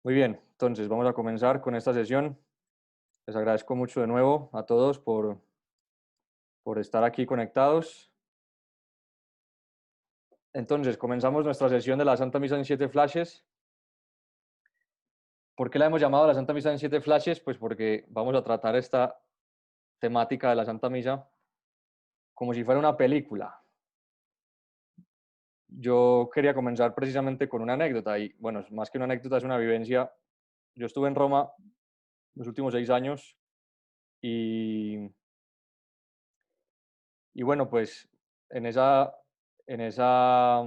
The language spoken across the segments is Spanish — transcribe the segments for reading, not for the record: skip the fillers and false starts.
Muy bien, entonces vamos a comenzar con esta sesión. Les agradezco mucho de nuevo a todos por estar aquí conectados. Entonces, comenzamos nuestra sesión de la Santa Misa en 7 flashes. ¿Por qué la hemos llamado la Santa Misa en 7 flashes? Pues porque vamos a tratar esta temática de la Santa Misa como si fuera una película. Yo quería comenzar precisamente con una anécdota y, bueno, más que una anécdota, es una vivencia. Yo estuve en Roma los últimos 6 años y bueno, pues en esa, en esa,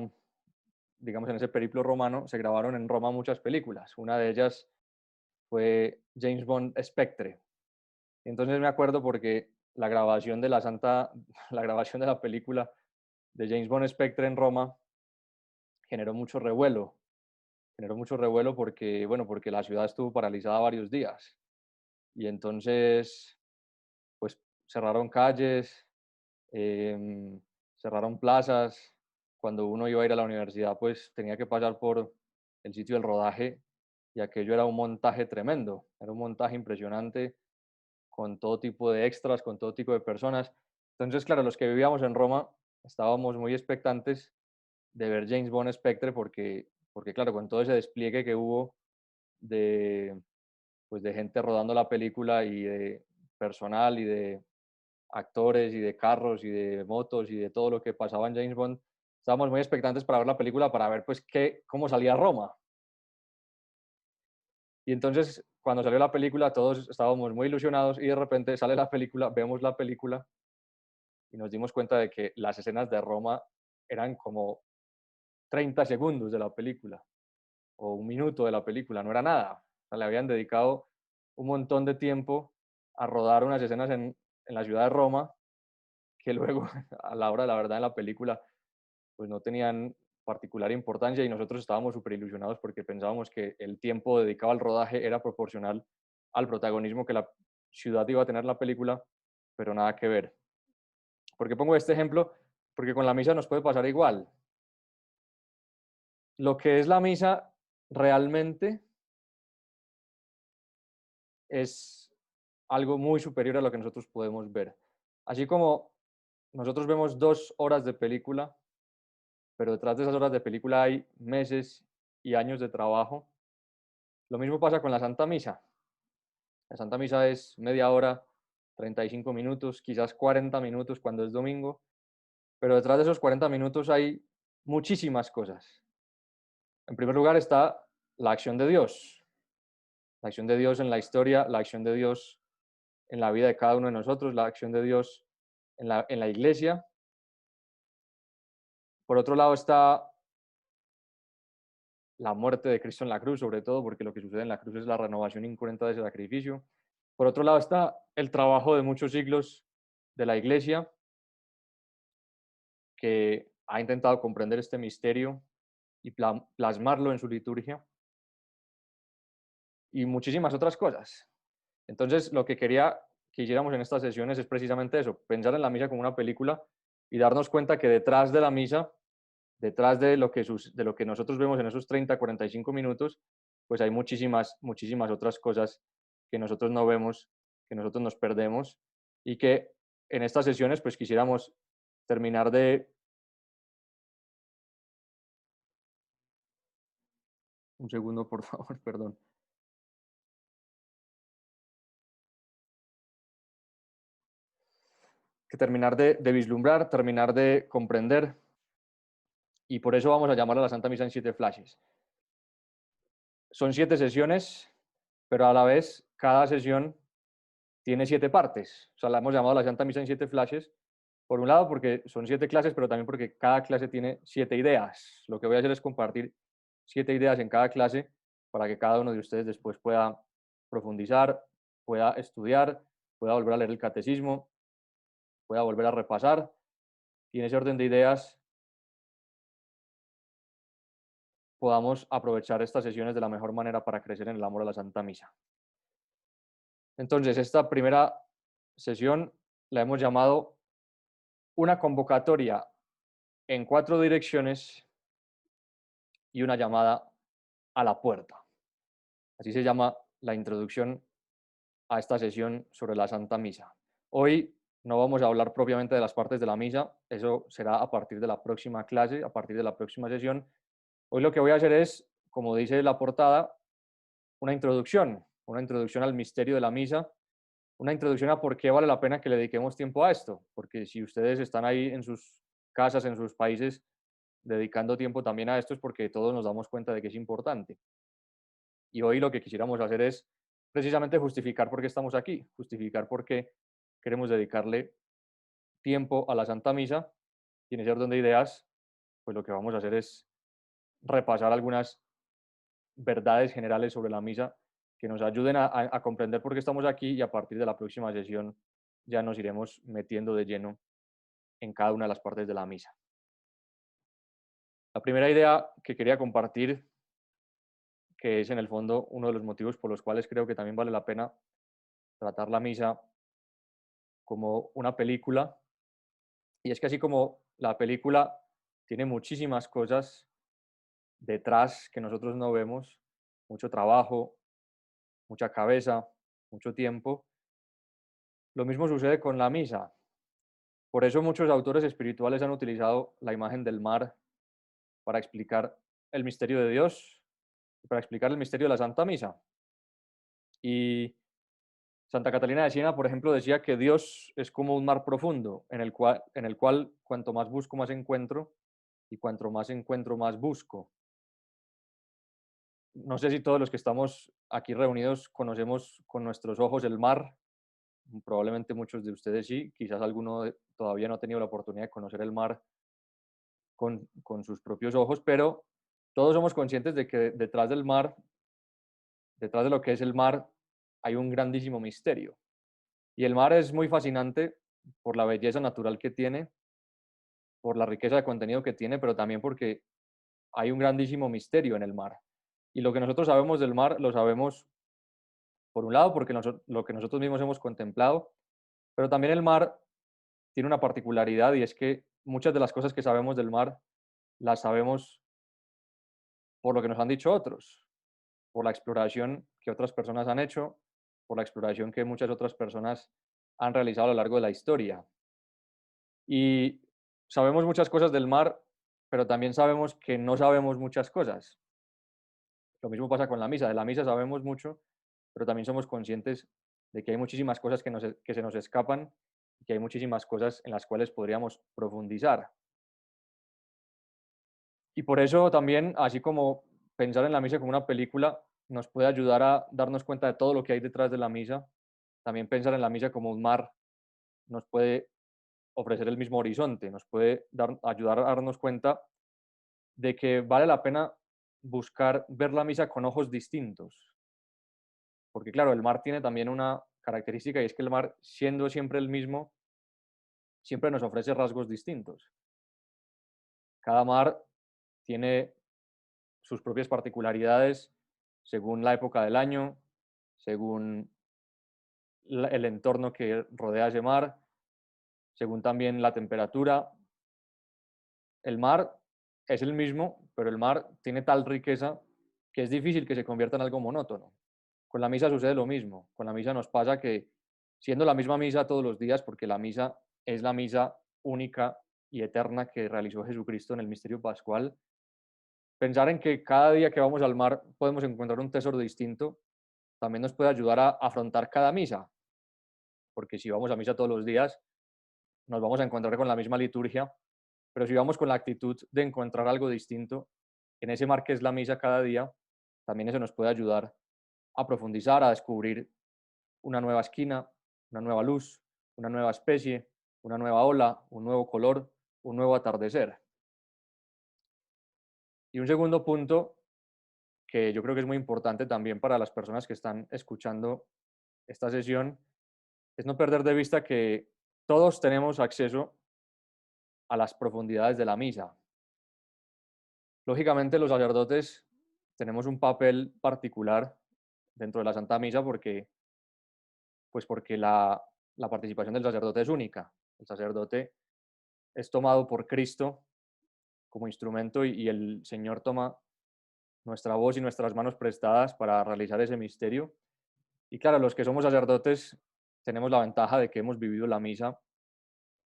digamos, en ese periplo romano se grabaron en Roma muchas películas. Una de ellas fue James Bond Spectre. Entonces me acuerdo porque la grabación de la grabación de la película de James Bond Spectre en Roma generó mucho revuelo. Generó mucho revuelo porque, bueno, porque la ciudad estuvo paralizada varios días. Y entonces, pues cerraron calles, em, cerraron plazas. Cuando uno iba a ir a la universidad, pues tenía que pasar por el sitio del rodaje y aquello era un montaje tremendo, era un montaje impresionante con todo tipo de extras, con todo tipo de personas. Entonces, claro, los que vivíamos en Roma estábamos muy expectantes de ver James Bond Spectre porque claro, con todo ese despliegue que hubo de, pues, de gente rodando la película y de personal y de actores y de carros y de motos y de todo lo que pasaba en James Bond, estábamos muy expectantes para ver la película, para ver pues cómo salía Roma. Y entonces, cuando salió la película, todos estábamos muy ilusionados y de repente sale la película, vemos la película y nos dimos cuenta de que las escenas de Roma eran como 30 segundos de la película o un minuto de la película, no era nada. O sea, le habían dedicado un montón de tiempo a rodar unas escenas en la ciudad de Roma que luego, a la hora de la verdad, en la película, pues no tenían particular importancia y nosotros estábamos súper ilusionados porque pensábamos que el tiempo dedicado al rodaje era proporcional al protagonismo que la ciudad iba a tener en la película, pero nada que ver. ¿Por qué pongo este ejemplo? Porque con la misa nos puede pasar igual. Lo que es la misa realmente es algo muy superior a lo que nosotros podemos ver. Así como nosotros vemos 2 horas de película, pero detrás de esas horas de película hay meses y años de trabajo. Lo mismo pasa con la Santa Misa. La Santa Misa es media hora, 35 minutos, quizás 40 minutos cuando es domingo, pero detrás de esos 40 minutos hay muchísimas cosas. En primer lugar está la acción de Dios, la acción de Dios en la historia, la acción de Dios en la vida de cada uno de nosotros, la acción de Dios en la iglesia. Por otro lado está la muerte de Cristo en la cruz, sobre todo, porque lo que sucede en la cruz es la renovación incruenta de ese sacrificio. Por otro lado está el trabajo de muchos siglos de la Iglesia, que ha intentado comprender este misterio y plasmarlo en su liturgia, y muchísimas otras cosas. Entonces, lo que quería que hiciéramos en estas sesiones es precisamente eso, pensar en la misa como una película y darnos cuenta que detrás de la misa, detrás de lo que nosotros vemos en esos 30, 45 minutos, pues hay muchísimas, muchísimas otras cosas que nosotros no vemos, que nosotros nos perdemos y que en estas sesiones pues quisiéramos terminar de, un segundo por favor, perdón, que terminar de vislumbrar, terminar de comprender y por eso vamos a llamar a la Santa Misa en 7 flashes. Son 7 sesiones, pero a la vez cada sesión tiene 7 partes. O sea, la hemos llamado la Santa Misa en 7 flashes, por un lado porque son 7 clases, pero también porque cada clase tiene 7 ideas. Lo que voy a hacer es compartir 7 ideas en cada clase para que cada uno de ustedes después pueda profundizar, pueda estudiar, pueda volver a leer el catecismo, pueda volver a repasar y en ese orden de ideas podamos aprovechar estas sesiones de la mejor manera para crecer en el amor a la Santa Misa. Entonces, esta primera sesión la hemos llamado una convocatoria en 4 direcciones y una llamada a la puerta. Así se llama la introducción a esta sesión sobre la Santa Misa. Hoy no vamos a hablar propiamente de las partes de la misa, eso será a partir de la próxima clase, a partir de la próxima sesión. Hoy lo que voy a hacer es, como dice la portada, una introducción al misterio de la misa, una introducción a por qué vale la pena que le dediquemos tiempo a esto, porque si ustedes están ahí en sus casas, en sus países, dedicando tiempo también a esto es porque todos nos damos cuenta de que es importante. Y hoy lo que quisiéramos hacer es precisamente justificar por qué estamos aquí, justificar por qué queremos dedicarle tiempo a la Santa Misa. Y en ese orden de ideas, pues lo que vamos a hacer es repasar algunas verdades generales sobre la misa que nos ayuden a comprender por qué estamos aquí y a partir de la próxima sesión ya nos iremos metiendo de lleno en cada una de las partes de la misa. La primera idea que quería compartir, que es en el fondo uno de los motivos por los cuales creo que también vale la pena tratar la misa como una película, y es que así como la película tiene muchísimas cosas detrás que nosotros no vemos, mucho trabajo, mucha cabeza, mucho tiempo, lo mismo sucede con la misa. Por eso muchos autores espirituales han utilizado la imagen del mar para explicar el misterio de Dios y para explicar el misterio de la Santa Misa. Y Santa Catalina de Siena, por ejemplo, decía que Dios es como un mar profundo en el cual cuanto más busco, más encuentro, y cuanto más encuentro, más busco. No sé si todos los que estamos aquí reunidos conocemos con nuestros ojos el mar, probablemente muchos de ustedes sí, quizás alguno todavía no ha tenido la oportunidad de conocer el mar con sus propios ojos, pero todos somos conscientes de que detrás del mar, detrás de lo que es el mar, hay un grandísimo misterio. Y el mar es muy fascinante por la belleza natural que tiene, por la riqueza de contenido que tiene, pero también porque hay un grandísimo misterio en el mar. Y lo que nosotros sabemos del mar lo sabemos, por un lado, porque lo que nosotros mismos hemos contemplado, pero también el mar tiene una particularidad y es que muchas de las cosas que sabemos del mar las sabemos por lo que nos han dicho otros, por la exploración que otras personas han hecho, por la exploración que muchas otras personas han realizado a lo largo de la historia. Y sabemos muchas cosas del mar, pero también sabemos que no sabemos muchas cosas. Lo mismo pasa con la misa. De la misa sabemos mucho, pero también somos conscientes de que hay muchísimas cosas que se nos escapan y que hay muchísimas cosas en las cuales podríamos profundizar. Y por eso también, así como pensar en la misa como una película nos puede ayudar a darnos cuenta de todo lo que hay detrás de la misa, también pensar en la misa como un mar nos puede ofrecer el mismo horizonte, nos puede ayudar a darnos cuenta de que vale la pena buscar ver la misa con ojos distintos. Porque claro, el mar tiene también una característica y es que el mar, siendo siempre el mismo, siempre nos ofrece rasgos distintos. Cada mar tiene sus propias particularidades según la época del año, según el entorno que rodea ese mar, según también la temperatura. El mar es el mismo, pero el mar tiene tal riqueza que es difícil que se convierta en algo monótono. Con la misa sucede lo mismo. Con la misa nos pasa que, siendo la misma misa todos los días, porque la misa es la misa única y eterna que realizó Jesucristo en el misterio pascual, pensar en que cada día que vamos al mar podemos encontrar un tesoro distinto, también nos puede ayudar a afrontar cada misa, porque si vamos a misa todos los días, nos vamos a encontrar con la misma liturgia, pero si vamos con la actitud de encontrar algo distinto en ese mar que es la misa cada día, también eso nos puede ayudar a profundizar, a descubrir una nueva esquina, una nueva luz, una nueva especie, una nueva ola, un nuevo color, un nuevo atardecer. Y un segundo punto que yo creo que es muy importante también para las personas que están escuchando esta sesión es no perder de vista que todos tenemos acceso a las profundidades de la misa. Lógicamente, los sacerdotes tenemos un papel particular dentro de la Santa Misa porque la participación del sacerdote es única. El sacerdote es tomado por Cristo como instrumento y el Señor toma nuestra voz y nuestras manos prestadas para realizar ese misterio. Y claro, los que somos sacerdotes tenemos la ventaja de que hemos vivido la misa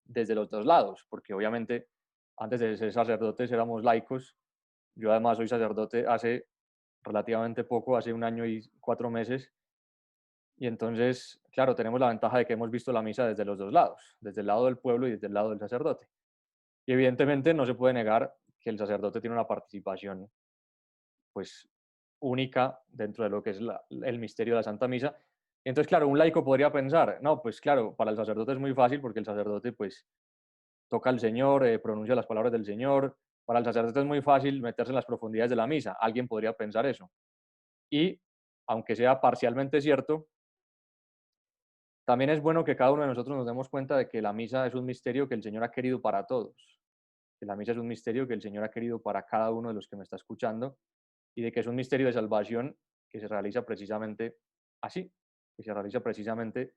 desde los dos lados, porque obviamente antes de ser sacerdotes éramos laicos. Yo además soy sacerdote hace relativamente poco, hace 1 año y 4 meses, y entonces, claro, tenemos la ventaja de que hemos visto la misa desde los dos lados, desde el lado del pueblo y desde el lado del sacerdote. Y evidentemente no se puede negar que el sacerdote tiene una participación pues única dentro de lo que es el misterio de la Santa Misa. Entonces, claro, un laico podría pensar, no, pues claro, para el sacerdote es muy fácil porque el sacerdote pues toca al Señor, pronuncia las palabras del Señor. Para el sacerdote es muy fácil meterse en las profundidades de la misa. Alguien podría pensar eso. Y, aunque sea parcialmente cierto, también es bueno que cada uno de nosotros nos demos cuenta de que la misa es un misterio que el Señor ha querido para todos. Que la misa es un misterio que el Señor ha querido para cada uno de los que me está escuchando y de que es un misterio de salvación que se realiza precisamente así, que se realiza precisamente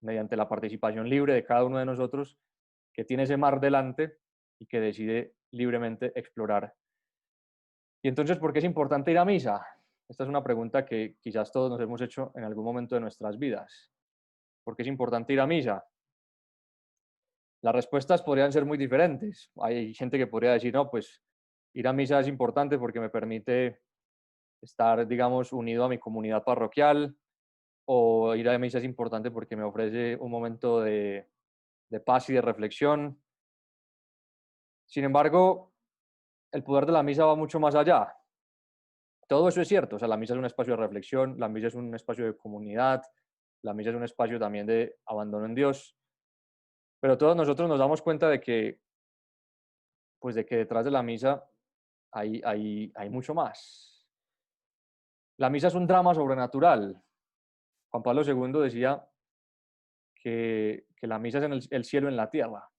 mediante la participación libre de cada uno de nosotros que tiene ese mar delante y que decide libremente explorar. Y entonces, ¿por qué es importante ir a misa? Esta es una pregunta que quizás todos nos hemos hecho en algún momento de nuestras vidas. ¿Por qué es importante ir a misa? Las respuestas podrían ser muy diferentes. Hay gente que podría decir, no, pues ir a misa es importante porque me permite estar, digamos, unido a mi comunidad parroquial, o ir a misa es importante porque me ofrece un momento de paz y de reflexión. Sin embargo, el poder de la misa va mucho más allá. Todo eso es cierto, o sea, la misa es un espacio de reflexión, la misa es un espacio de comunidad, la misa es un espacio también de abandono en Dios, pero todos nosotros nos damos cuenta de que, pues de que detrás de la misa hay mucho más. La misa es un drama sobrenatural. Juan Pablo II decía que la misa es en el cielo en la tierra.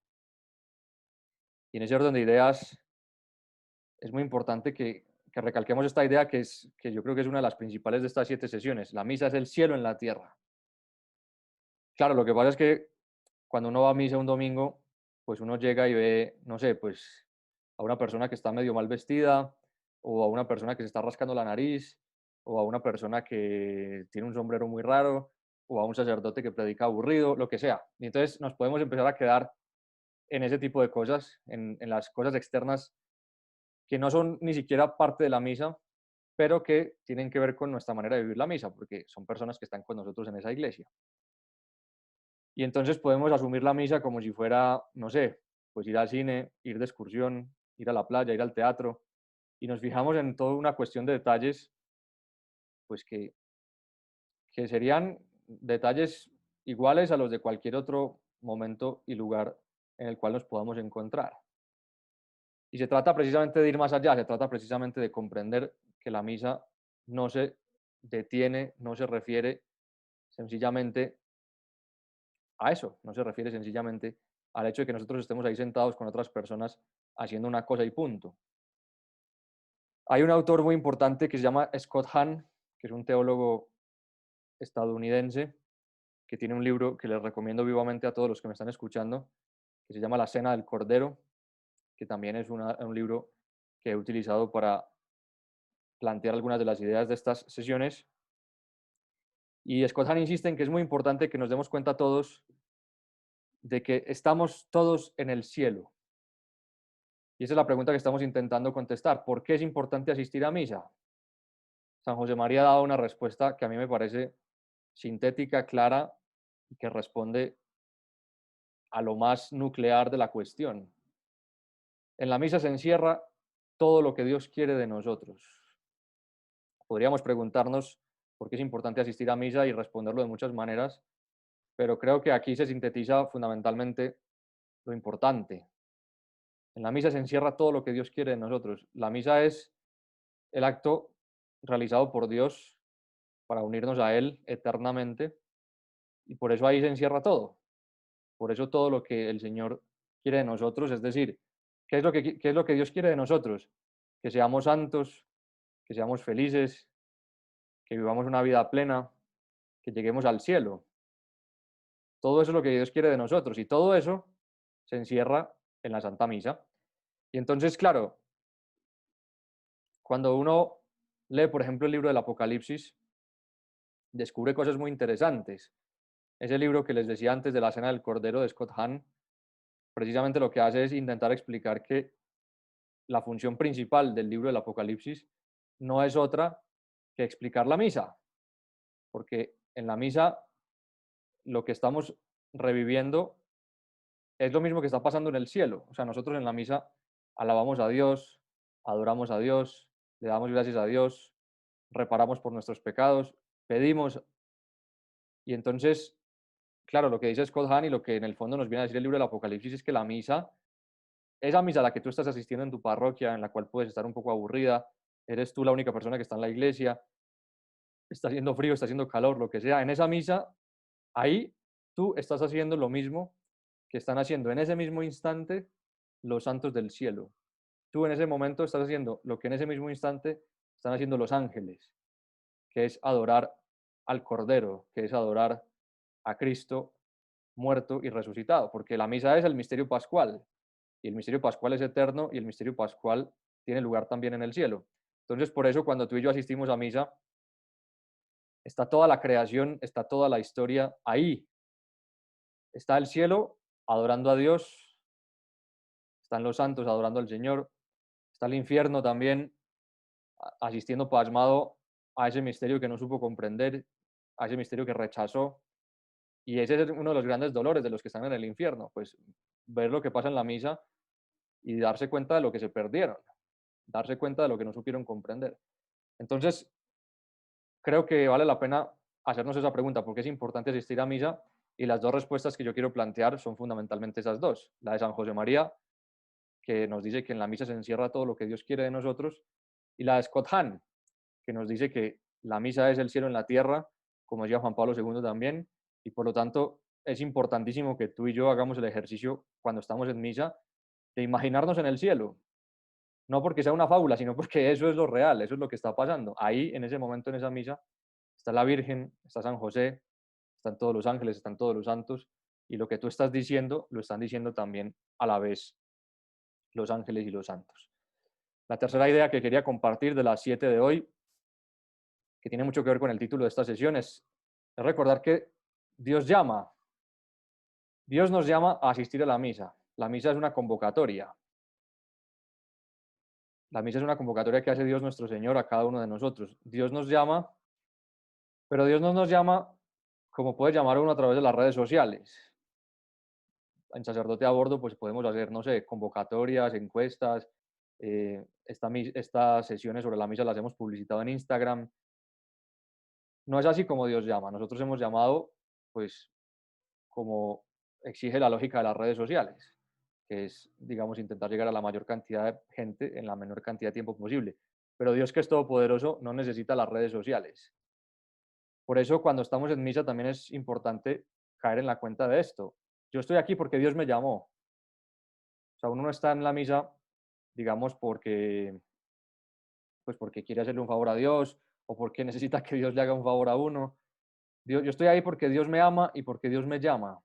Y en ese orden de ideas es muy importante que recalquemos esta idea que yo creo que es una de las principales de estas 7 sesiones. La misa es el cielo en la tierra. Claro, lo que pasa es que cuando uno va a misa un domingo, pues uno llega y ve, no sé, pues a una persona que está medio mal vestida, o a una persona que se está rascando la nariz, o a una persona que tiene un sombrero muy raro, o a un sacerdote que predica aburrido, lo que sea. Y entonces nos podemos empezar a quedar en ese tipo de cosas, en las cosas externas que no son ni siquiera parte de la misa, pero que tienen que ver con nuestra manera de vivir la misa, porque son personas que están con nosotros en esa iglesia. Y entonces podemos asumir la misa como si fuera, no sé, pues ir al cine, ir de excursión, ir a la playa, ir al teatro, y nos fijamos en toda una cuestión de detalles, pues que serían detalles iguales a los de cualquier otro momento y lugar en el cual nos podamos encontrar. Y se trata precisamente de ir más allá, se trata precisamente de comprender que la misa no se detiene, no se refiere sencillamente a eso, no se refiere sencillamente al hecho de que nosotros estemos ahí sentados con otras personas haciendo una cosa y punto. Hay un autor muy importante que se llama Scott Hahn, que es un teólogo estadounidense, que tiene un libro que les recomiendo vivamente a todos los que me están escuchando, que se llama La Cena del Cordero, que también es un libro que he utilizado para plantear algunas de las ideas de estas sesiones. Y Scott Hahn insiste en que es muy importante que nos demos cuenta todos de que estamos todos en el cielo. Y esa es la pregunta que estamos intentando contestar. ¿Por qué es importante asistir a misa? San José María ha dado una respuesta que a mí me parece sintética, clara y que responde a lo más nuclear de la cuestión. En la misa se encierra todo lo que Dios quiere de nosotros. Podríamos preguntarnos por qué es importante asistir a misa y responderlo de muchas maneras, pero creo que aquí se sintetiza fundamentalmente lo importante. En la misa se encierra todo lo que Dios quiere de nosotros. La misa es el acto realizado por Dios para unirnos a Él eternamente y por eso ahí se encierra todo. Por eso todo lo que el Señor quiere de nosotros, es decir, qué es lo que Dios quiere de nosotros? Que seamos santos, que seamos felices, que vivamos una vida plena, que lleguemos al cielo. Todo eso es lo que Dios quiere de nosotros y todo eso se encierra en la Santa Misa. Y entonces, claro, cuando uno lee, por ejemplo, el libro del Apocalipsis, descubre cosas muy interesantes. Ese libro que les decía antes de la Cena del Cordero de Scott Hahn, precisamente lo que hace es intentar explicar que la función principal del libro del Apocalipsis no es otra que explicar la misa, porque en la misa lo que estamos reviviendo es lo mismo que está pasando en el cielo. O sea, nosotros en la misa alabamos a Dios, adoramos a Dios, le damos gracias a Dios, reparamos por nuestros pecados, pedimos. Y entonces, claro, lo que dice Scott Hahn y lo que en el fondo nos viene a decir el libro del Apocalipsis es que la misa, esa misa a la que tú estás asistiendo en tu parroquia, en la cual puedes estar un poco aburrida, eres tú la única persona que está en la iglesia, está haciendo frío, está haciendo calor, lo que sea, en esa misa, ahí tú estás haciendo lo mismo que están haciendo en ese mismo instante los santos del cielo. Tú en ese momento estás haciendo lo que en ese mismo instante están haciendo los ángeles, que es adorar al Cordero, que es adorar a Cristo muerto y resucitado, porque la misa es el misterio pascual, y el misterio pascual es eterno, y el misterio pascual tiene lugar también en el cielo. Entonces, por eso cuando tú y yo asistimos a misa, está toda la creación, está toda la historia ahí. Está el cielo adorando a Dios, están los santos adorando al Señor, está el infierno también asistiendo pasmado a ese misterio que no supo comprender, a ese misterio que rechazó. Y ese es uno de los grandes dolores de los que están en el infierno, pues ver lo que pasa en la misa y darse cuenta de lo que se perdieron, darse cuenta de lo que no supieron comprender. Entonces, creo que vale la pena hacernos esa pregunta, ¿por qué es importante asistir a misa? Y las dos respuestas que yo quiero plantear son fundamentalmente esas dos. La de San José María, que nos dice que en la misa se encierra todo lo que Dios quiere de nosotros, y la de Scott Hahn, que nos dice que la misa es el cielo en la tierra, como decía Juan Pablo II también, y por lo tanto es importantísimo que tú y yo hagamos el ejercicio cuando estamos en misa de imaginarnos en el cielo, no porque sea una fábula, sino porque eso es lo real, eso es lo que está pasando. Ahí, en ese momento, en esa misa, está la Virgen, está San José, están todos los ángeles, están todos los santos, y lo que tú estás diciendo, lo están diciendo también a la vez los ángeles y los santos. La tercera idea que quería compartir de las 7 de hoy, que tiene mucho que ver con el título de esta sesión, es recordar que Dios llama, Dios nos llama a asistir a la misa. La misa es una convocatoria. La misa es una convocatoria que hace Dios nuestro Señor a cada uno de nosotros. Dios nos llama, pero Dios no nos llama como puede llamar uno a través de las redes sociales. En Sacerdote a Bordo, pues podemos hacer, no sé, convocatorias, encuestas. Estas sesiones sobre la misa las hemos publicitado en Instagram. No es así como Dios llama. Nosotros hemos llamado, pues, como exige la lógica de las redes sociales, que es, digamos, intentar llegar a la mayor cantidad de gente en la menor cantidad de tiempo posible. Pero Dios, que es todopoderoso, no necesita las redes sociales. Por eso, cuando estamos en misa, también es importante caer en la cuenta de esto. Yo estoy aquí porque Dios me llamó. O sea, uno no está en la misa, digamos, porque quiere hacerle un favor a Dios o porque necesita que Dios le haga un favor a uno. Yo estoy ahí porque Dios me ama y porque Dios me llama.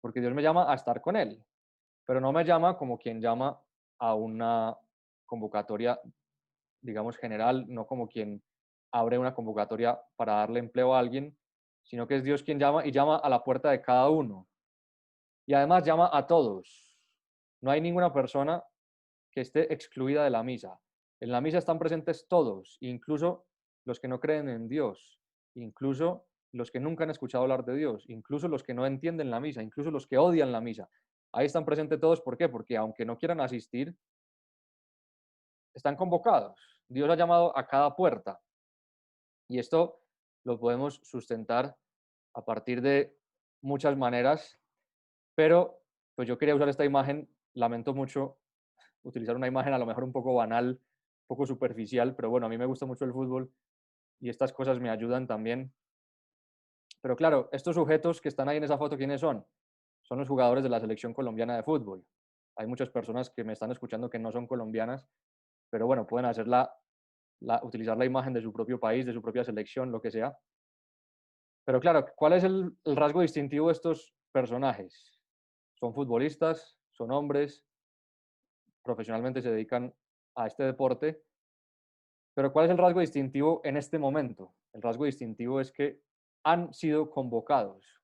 Porque Dios me llama a estar con Él. Pero no me llama como quien llama a una convocatoria, digamos, general, no como quien abre una convocatoria para darle empleo a alguien, sino que es Dios quien llama y llama a la puerta de cada uno. Y además llama a todos. No hay ninguna persona que esté excluida de la misa. En la misa están presentes todos, incluso los que no creen en Dios, incluso los que nunca han escuchado hablar de Dios, incluso los que no entienden la misa, incluso los que odian la misa. Ahí están presentes todos. ¿Por qué? Porque aunque no quieran asistir, están convocados. Dios ha llamado a cada puerta. Y esto lo podemos sustentar a partir de muchas maneras, pero pues yo quería usar esta imagen, lamento mucho utilizar una imagen a lo mejor un poco banal, un poco superficial, pero bueno, a mí me gusta mucho el fútbol y estas cosas me ayudan también. Pero claro, estos sujetos que están ahí en esa foto, ¿quiénes son? Son los jugadores de la selección colombiana de fútbol. Hay muchas personas que me están escuchando que no son colombianas, pero bueno, pueden hacer utilizar la imagen de su propio país, de su propia selección, lo que sea. Pero claro, ¿cuál es el rasgo distintivo de estos personajes? Son futbolistas, son hombres, profesionalmente se dedican a este deporte, Pero ¿cuál es el rasgo distintivo en este momento? El rasgo distintivo es que han sido convocados.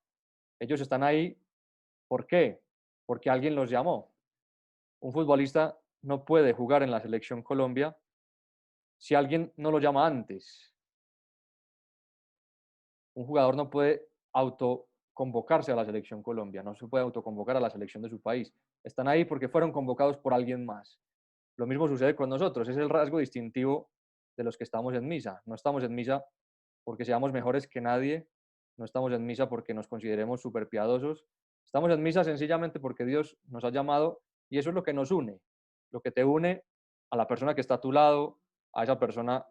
Ellos están ahí, ¿por qué? Porque alguien los llamó. Un futbolista no puede jugar en la selección Colombia si alguien no lo llama antes. Un jugador no puede autoconvocarse a la selección Colombia, no se puede autoconvocar a la selección de su país. Están ahí porque fueron convocados por alguien más. Lo mismo sucede con nosotros, es el rasgo distintivo de los que estamos en misa. No estamos en misa porque seamos mejores que nadie, no estamos en misa porque nos consideremos súper piadosos, estamos en misa sencillamente porque Dios nos ha llamado y eso es lo que nos une, lo que te une a la persona que está a tu lado, a esa persona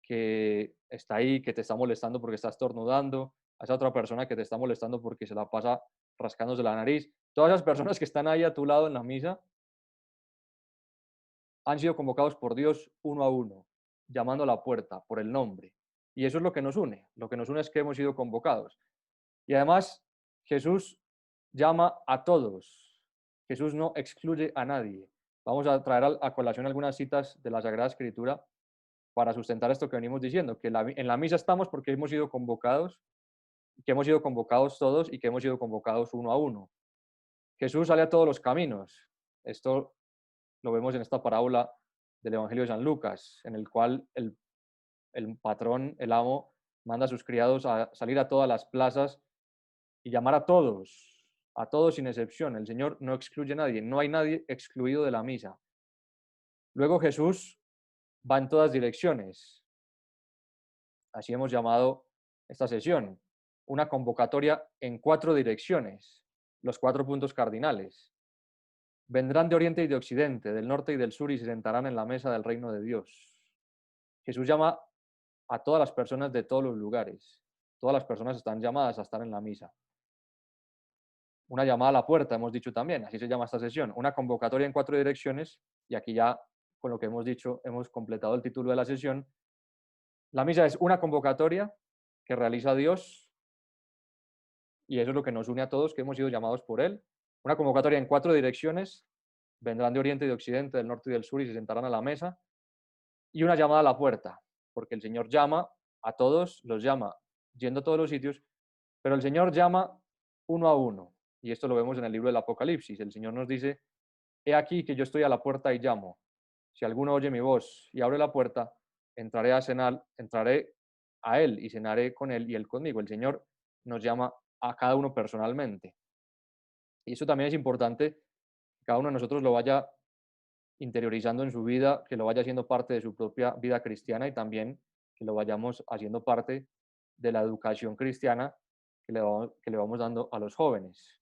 que está ahí, que te está molestando porque está estornudando, a esa otra persona que te está molestando porque se la pasa rascándose la nariz. Todas esas personas que están ahí a tu lado en la misa han sido convocados por Dios uno a uno, llamando a la puerta por el nombre. Y eso es lo que nos une. Lo que nos une es que hemos sido convocados. Y además, Jesús llama a todos. Jesús no excluye a nadie. Vamos a traer a colación algunas citas de la Sagrada Escritura para sustentar esto que venimos diciendo, que en la misa estamos porque hemos sido convocados, que hemos sido convocados todos y que hemos sido convocados uno a uno. Jesús sale a todos los caminos. Esto lo vemos en esta parábola del Evangelio de San Lucas, en el cual el patrón, el amo, manda a sus criados a salir a todas las plazas y llamar a todos sin excepción. El Señor no excluye a nadie, no hay nadie excluido de la misa. Luego Jesús va en todas direcciones. Así hemos llamado esta sesión, una convocatoria en 4 direcciones, los 4 puntos cardinales. Vendrán de oriente y de occidente, del norte y del sur, y se sentarán en la mesa del reino de Dios. Jesús llama a todas las personas de todos los lugares. Todas las personas están llamadas a estar en la misa. Una llamada a la puerta, hemos dicho también, así se llama esta sesión. Una convocatoria en 4 direcciones, y aquí ya con lo que hemos dicho hemos completado el título de la sesión. La misa es una convocatoria que realiza Dios, y eso es lo que nos une a todos, que hemos sido llamados por Él. Una convocatoria en 4 direcciones, vendrán de oriente y de occidente, del norte y del sur, y se sentarán a la mesa. Y una llamada a la puerta, porque el Señor llama a todos, los llama yendo a todos los sitios, pero el Señor llama uno a uno. Y esto lo vemos en el libro del Apocalipsis. El Señor nos dice, he aquí que yo estoy a la puerta y llamo. Si alguno oye mi voz y abre la puerta, entraré a cenar, entraré a Él y cenaré con Él y Él conmigo. El Señor nos llama a cada uno personalmente. Y eso también es importante, que cada uno de nosotros lo vaya interiorizando en su vida, que lo vaya haciendo parte de su propia vida cristiana y también que lo vayamos haciendo parte de la educación cristiana que le vamos dando a los jóvenes.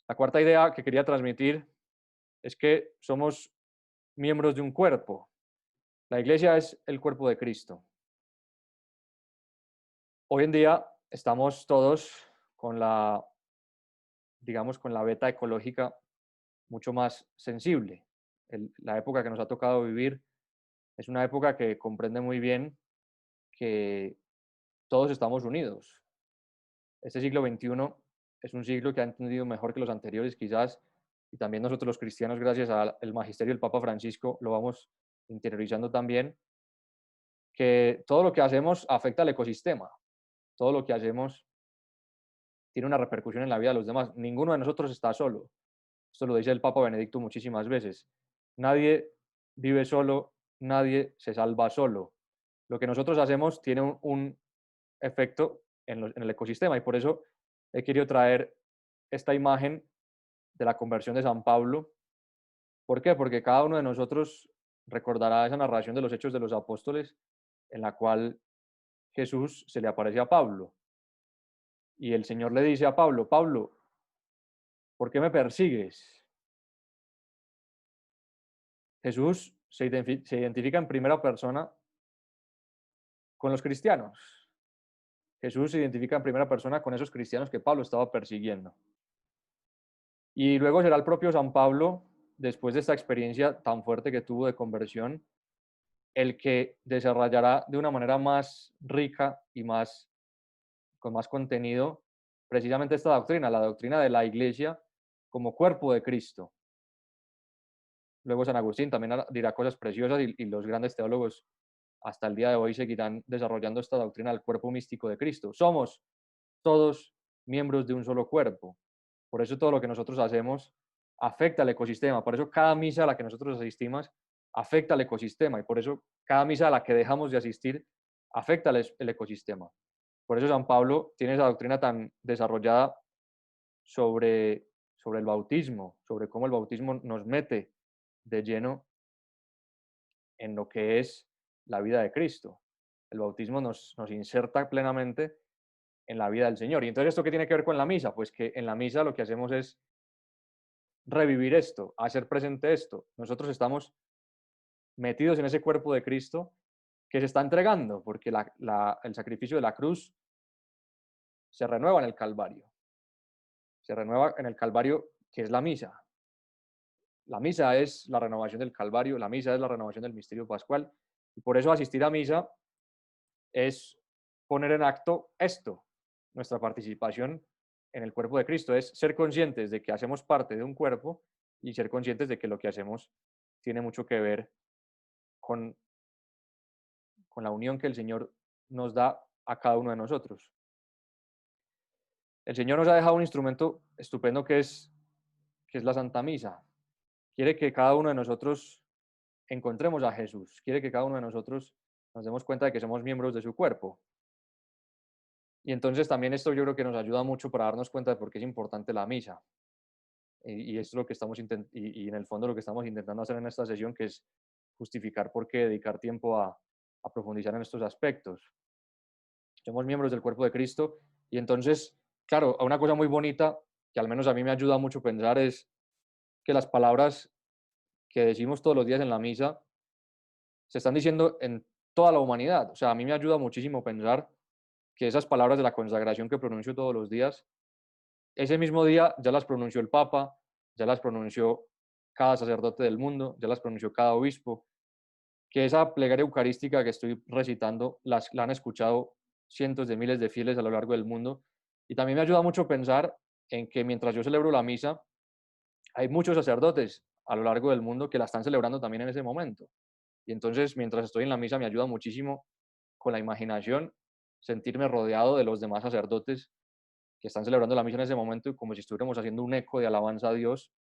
La cuarta idea que quería transmitir es que somos miembros de un cuerpo. La iglesia es el cuerpo de Cristo. Hoy en día estamos todos con la, digamos, con la beta ecológica mucho más sensible. La época que nos ha tocado vivir es una época que comprende muy bien que todos estamos unidos. Este siglo XXI es un siglo que ha entendido mejor que los anteriores quizás, y también nosotros los cristianos, gracias al magisterio del Papa Francisco, lo vamos interiorizando también, que todo lo que hacemos afecta al ecosistema, todo lo que hacemos tiene una repercusión en la vida de los demás. Ninguno de nosotros está solo. Esto lo dice el Papa Benedicto muchísimas veces. Nadie vive solo, nadie se salva solo. Lo que nosotros hacemos tiene un efecto en el ecosistema y por eso he querido traer esta imagen de la conversión de San Pablo. ¿Por qué? Porque cada uno de nosotros recordará esa narración de los Hechos de los Apóstoles en la cual Jesús se le aparece a Pablo y el Señor le dice a Pablo, Pablo, ¿por qué me persigues? Jesús se identifica en primera persona con los cristianos. Jesús se identifica en primera persona con esos cristianos que Pablo estaba persiguiendo. Y luego será el propio San Pablo, después de esta experiencia tan fuerte que tuvo de conversión, el que desarrollará de una manera más rica y con más contenido precisamente esta doctrina, la doctrina de la iglesia como cuerpo de Cristo. Luego San Agustín también dirá cosas preciosas y los grandes teólogos hasta el día de hoy seguirán desarrollando esta doctrina del cuerpo místico de Cristo. Somos todos miembros de un solo cuerpo. Por eso todo lo que nosotros hacemos afecta al ecosistema. Por eso cada misa a la que nosotros asistimos afecta al ecosistema. Y por eso cada misa a la que dejamos de asistir afecta el ecosistema. Por eso San Pablo tiene esa doctrina tan desarrollada sobre, sobre el bautismo, sobre cómo el bautismo nos mete de lleno en lo que es la vida de Cristo. El bautismo nos inserta plenamente en la vida del Señor. Y entonces, ¿esto qué tiene que ver con la misa? Pues que en la misa lo que hacemos es revivir esto, hacer presente esto. Nosotros estamos metidos en ese cuerpo de Cristo que se está entregando, porque el sacrificio de la cruz se renueva en el Calvario. Se renueva en el Calvario, que es la misa. La misa es la renovación del Calvario, la misa es la renovación del misterio pascual. Y por eso asistir a misa es poner en acto esto, nuestra participación en el cuerpo de Cristo, es ser conscientes de que hacemos parte de un cuerpo y ser conscientes de que lo que hacemos tiene mucho que ver con, con la unión que el Señor nos da a cada uno de nosotros. El Señor nos ha dejado un instrumento estupendo que es la Santa Misa. Quiere que cada uno de nosotros encontremos a Jesús, quiere que cada uno de nosotros nos demos cuenta de que somos miembros de su cuerpo. Y entonces también esto yo creo que nos ayuda mucho para darnos cuenta de por qué es importante la misa. Y esto es lo que estamos y en el fondo lo que estamos intentando hacer en esta sesión, que es justificar por qué dedicar tiempo a profundizar en estos aspectos. Somos miembros del cuerpo de Cristo y entonces, claro, una cosa muy bonita que al menos a mí me ayuda mucho a pensar es que las palabras que decimos todos los días en la misa se están diciendo en toda la humanidad. O sea, a mí me ayuda muchísimo pensar que esas palabras de la consagración que pronuncio todos los días, ese mismo día ya las pronunció el Papa, ya las pronunció cada sacerdote del mundo, ya las pronunció cada obispo, que esa plegaria eucarística que estoy recitando la han escuchado cientos de miles de fieles a lo largo del mundo. Y también me ayuda mucho pensar en que mientras yo celebro la misa, hay muchos sacerdotes a lo largo del mundo que la están celebrando también en ese momento. Y entonces, mientras estoy en la misa, me ayuda muchísimo con la imaginación sentirme rodeado de los demás sacerdotes que están celebrando la misa en ese momento y como si estuviéramos haciendo un eco de alabanza a Dios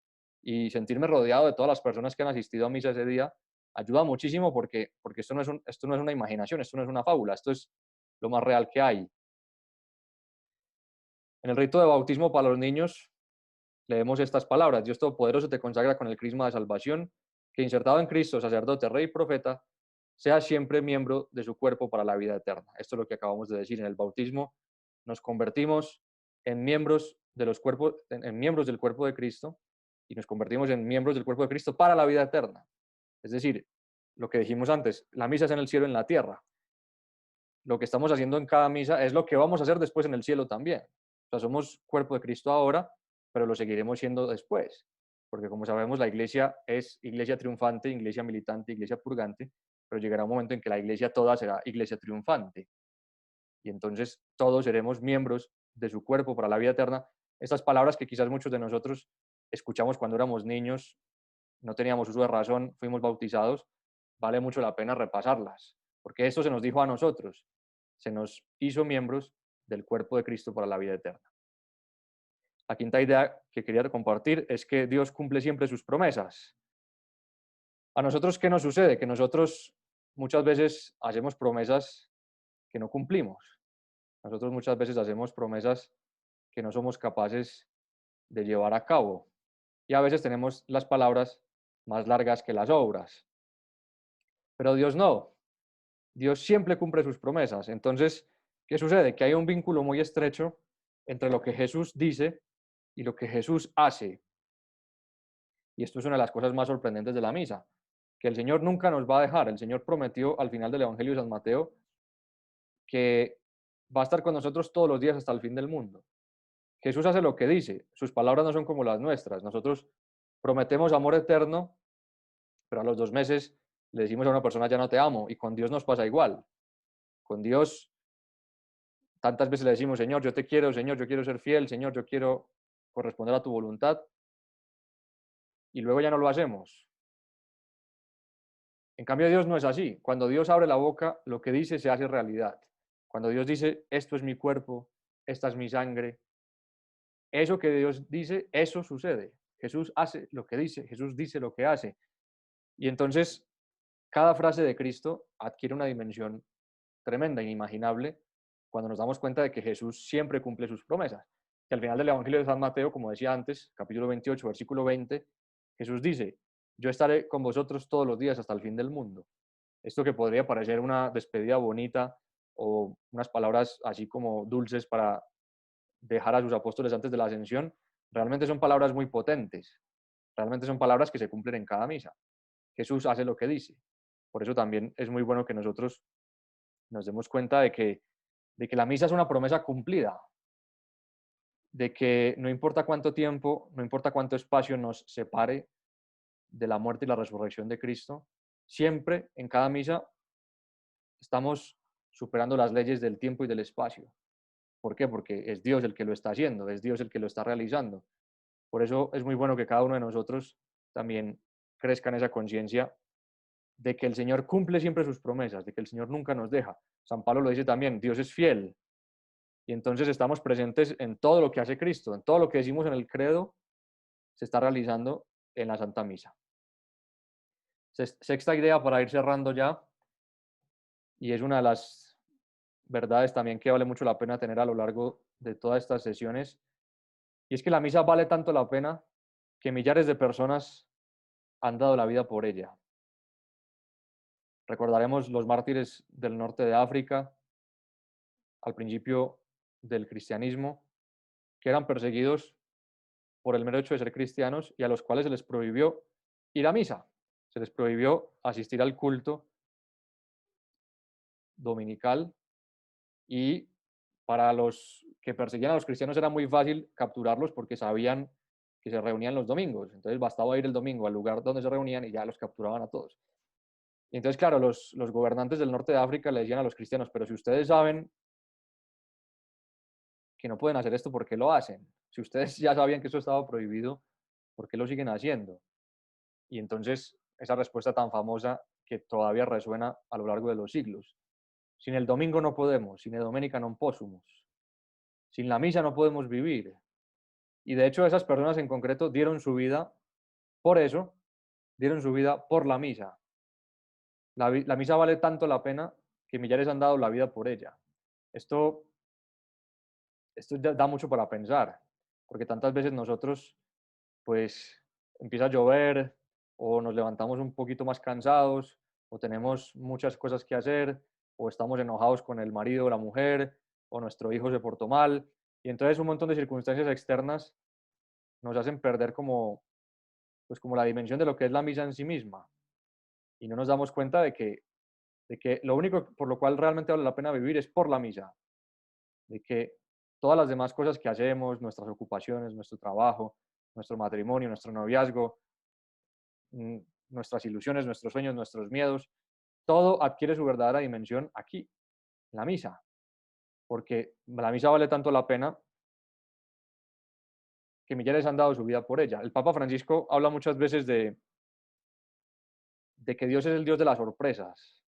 y sentirme rodeado de todas las personas que han asistido a misa ese día ayuda muchísimo porque esto no es una imaginación, esto no es una fábula, esto es lo más real que hay. En el rito de bautismo para los niños leemos estas palabras: Dios Todopoderoso te consagra con el crisma de salvación, que insertado en Cristo, sacerdote, rey y profeta, sea siempre miembro de su cuerpo para la vida eterna. Esto es lo que acabamos de decir. En el bautismo nos convertimos en miembros de los cuerpos, en miembros del cuerpo de Cristo y nos convertimos en miembros del cuerpo de Cristo para la vida eterna. Es decir, lo que dijimos antes, la misa es en el cielo, en la tierra. Lo que estamos haciendo en cada misa es lo que vamos a hacer después en el cielo también. O sea, somos cuerpo de Cristo ahora, pero lo seguiremos siendo después. Porque como sabemos, la iglesia es iglesia triunfante, iglesia militante, iglesia purgante, pero llegará un momento en que la iglesia toda será iglesia triunfante. Y entonces todos seremos miembros de su cuerpo para la vida eterna. Estas palabras que quizás muchos de nosotros escuchamos cuando éramos niños, no teníamos uso de razón, fuimos bautizados, vale mucho la pena repasarlas, porque esto se nos dijo a nosotros, se nos hizo miembros del cuerpo de Cristo para la vida eterna. La quinta idea que quería compartir es que Dios cumple siempre sus promesas. ¿A nosotros qué nos sucede? Que nosotros muchas veces hacemos promesas que no cumplimos. Nosotros muchas veces hacemos promesas que no somos capaces de llevar a cabo. Y a veces tenemos las palabras más largas que las obras. Pero Dios no. Dios siempre cumple sus promesas. Entonces, ¿qué sucede? Que hay un vínculo muy estrecho entre lo que Jesús dice y lo que Jesús hace. Y esto es una de las cosas más sorprendentes de la misa, que el Señor nunca nos va a dejar. El Señor prometió al final del Evangelio de San Mateo que va a estar con nosotros todos los días hasta el fin del mundo. Jesús hace lo que dice, sus palabras no son como las nuestras. Nosotros prometemos amor eterno, pero a los 2 meses le decimos a una persona ya no te amo, y con Dios nos pasa igual. Con Dios tantas veces le decimos, Señor, yo te quiero, Señor, yo quiero ser fiel, Señor, yo quiero corresponder a tu voluntad, y luego ya no lo hacemos. En cambio, Dios no es así. Cuando Dios abre la boca, lo que dice se hace realidad. Cuando Dios dice, esto es mi cuerpo, esta es mi sangre, eso que Dios dice, eso sucede. Jesús hace lo que dice, Jesús dice lo que hace. Y entonces, cada frase de Cristo adquiere una dimensión tremenda, inimaginable, cuando nos damos cuenta de que Jesús siempre cumple sus promesas. Que al final del Evangelio de San Mateo, como decía antes, capítulo 28, versículo 20, Jesús dice, yo estaré con vosotros todos los días hasta el fin del mundo. Esto que podría parecer una despedida bonita o unas palabras así como dulces para dejar a sus apóstoles antes de la ascensión, realmente son palabras muy potentes. Realmente son palabras que se cumplen en cada misa. Jesús hace lo que dice. Por eso también es muy bueno que nosotros nos demos cuenta de que la misa es una promesa cumplida, de que no importa cuánto tiempo, no importa cuánto espacio nos separe de la muerte y la resurrección de Cristo, siempre en cada misa estamos superando las leyes del tiempo y del espacio. ¿Por qué? Porque es Dios el que lo está haciendo, es Dios el que lo está realizando. Por eso es muy bueno que cada uno de nosotros también crezca en esa conciencia de que el Señor cumple siempre sus promesas, de que el Señor nunca nos deja. San Pablo lo dice también, Dios es fiel. Y entonces estamos presentes en todo lo que hace Cristo, en todo lo que decimos en el credo, se está realizando en la Santa Misa. Sexta idea para ir cerrando ya, y es una de las verdades también que vale mucho la pena tener a lo largo de todas estas sesiones, y es que la misa vale tanto la pena que millares de personas han dado la vida por ella. Recordaremos los mártires del norte de África, al principio del cristianismo, que eran perseguidos por el mero hecho de ser cristianos y a los cuales se les prohibió ir a misa, se les prohibió asistir al culto dominical y para los que perseguían a los cristianos era muy fácil capturarlos porque sabían que se reunían los domingos, entonces bastaba ir el domingo al lugar donde se reunían y ya los capturaban a todos. Y entonces, claro, los gobernantes del norte de África le decían a los cristianos, pero si ustedes saben que no pueden hacer esto, ¿por qué lo hacen? Si ustedes ya sabían que eso estaba prohibido, ¿por qué lo siguen haciendo? Y entonces esa respuesta tan famosa que todavía resuena a lo largo de los siglos. Sin el domingo no podemos, sin el domenica non possumus. Sin la misa no podemos vivir. Y de hecho esas personas en concreto dieron su vida por eso, dieron su vida por la misa. La misa vale tanto la pena que millares han dado la vida por ella. Esto, esto da mucho para pensar, porque tantas veces nosotros, pues, empieza a llover o nos levantamos un poquito más cansados o tenemos muchas cosas que hacer o estamos enojados con el marido o la mujer o nuestro hijo se portó mal y entonces un montón de circunstancias externas nos hacen perder como, pues, como la dimensión de lo que es la misa en sí misma y no nos damos cuenta de que lo único por lo cual realmente vale la pena vivir es por la misa, de que todas las demás cosas que hacemos, nuestras ocupaciones, nuestro trabajo, nuestro matrimonio, nuestro noviazgo, mm, nuestras ilusiones, nuestros sueños, nuestros miedos, todo adquiere su verdadera dimensión aquí, en la misa, porque la misa vale tanto la pena que millares han dado su vida por ella. El Papa Francisco habla muchas veces de que Dios es el Dios de las sorpresas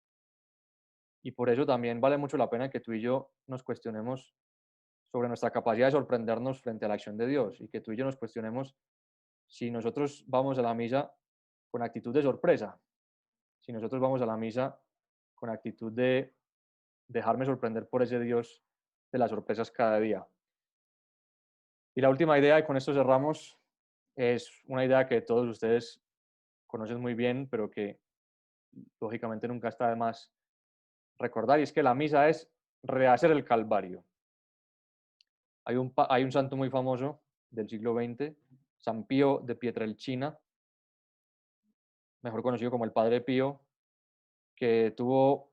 y por eso también vale mucho la pena que tú y yo nos cuestionemos sobre nuestra capacidad de sorprendernos frente a la acción de Dios y que tú y yo nos cuestionemos si nosotros vamos a la misa con actitud de sorpresa, si nosotros vamos a la misa con actitud de dejarme sorprender por ese Dios de las sorpresas cada día. Y la última idea, y con esto cerramos, es una idea que todos ustedes conocen muy bien, pero que lógicamente nunca está de más recordar, y es que la misa es rehacer el Calvario. Hay un santo muy famoso del siglo XX, San Pío de Pietrelcina, mejor conocido como el Padre Pío, que tuvo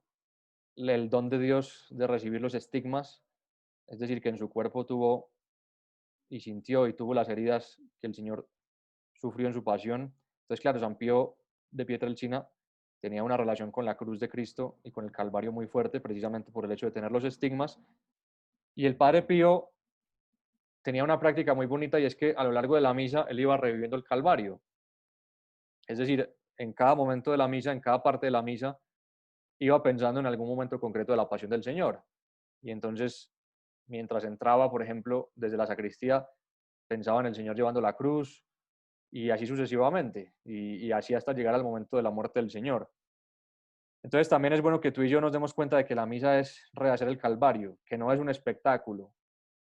el don de Dios de recibir los estigmas, es decir, que en su cuerpo tuvo y sintió y tuvo las heridas que el Señor sufrió en su pasión. Entonces, claro, San Pío de Pietrelcina tenía una relación con la cruz de Cristo y con el Calvario muy fuerte, precisamente por el hecho de tener los estigmas. Y el Padre Pío tenía una práctica muy bonita y es que a lo largo de la misa él iba reviviendo el Calvario. Es decir, en cada momento de la misa, en cada parte de la misa, iba pensando en algún momento concreto de la pasión del Señor. Y entonces, mientras entraba, por ejemplo, desde la sacristía, pensaba en el Señor llevando la cruz, y así sucesivamente, y así hasta llegar al momento de la muerte del Señor. Entonces también es bueno que tú y yo nos demos cuenta de que la misa es rehacer el Calvario, que no es un espectáculo,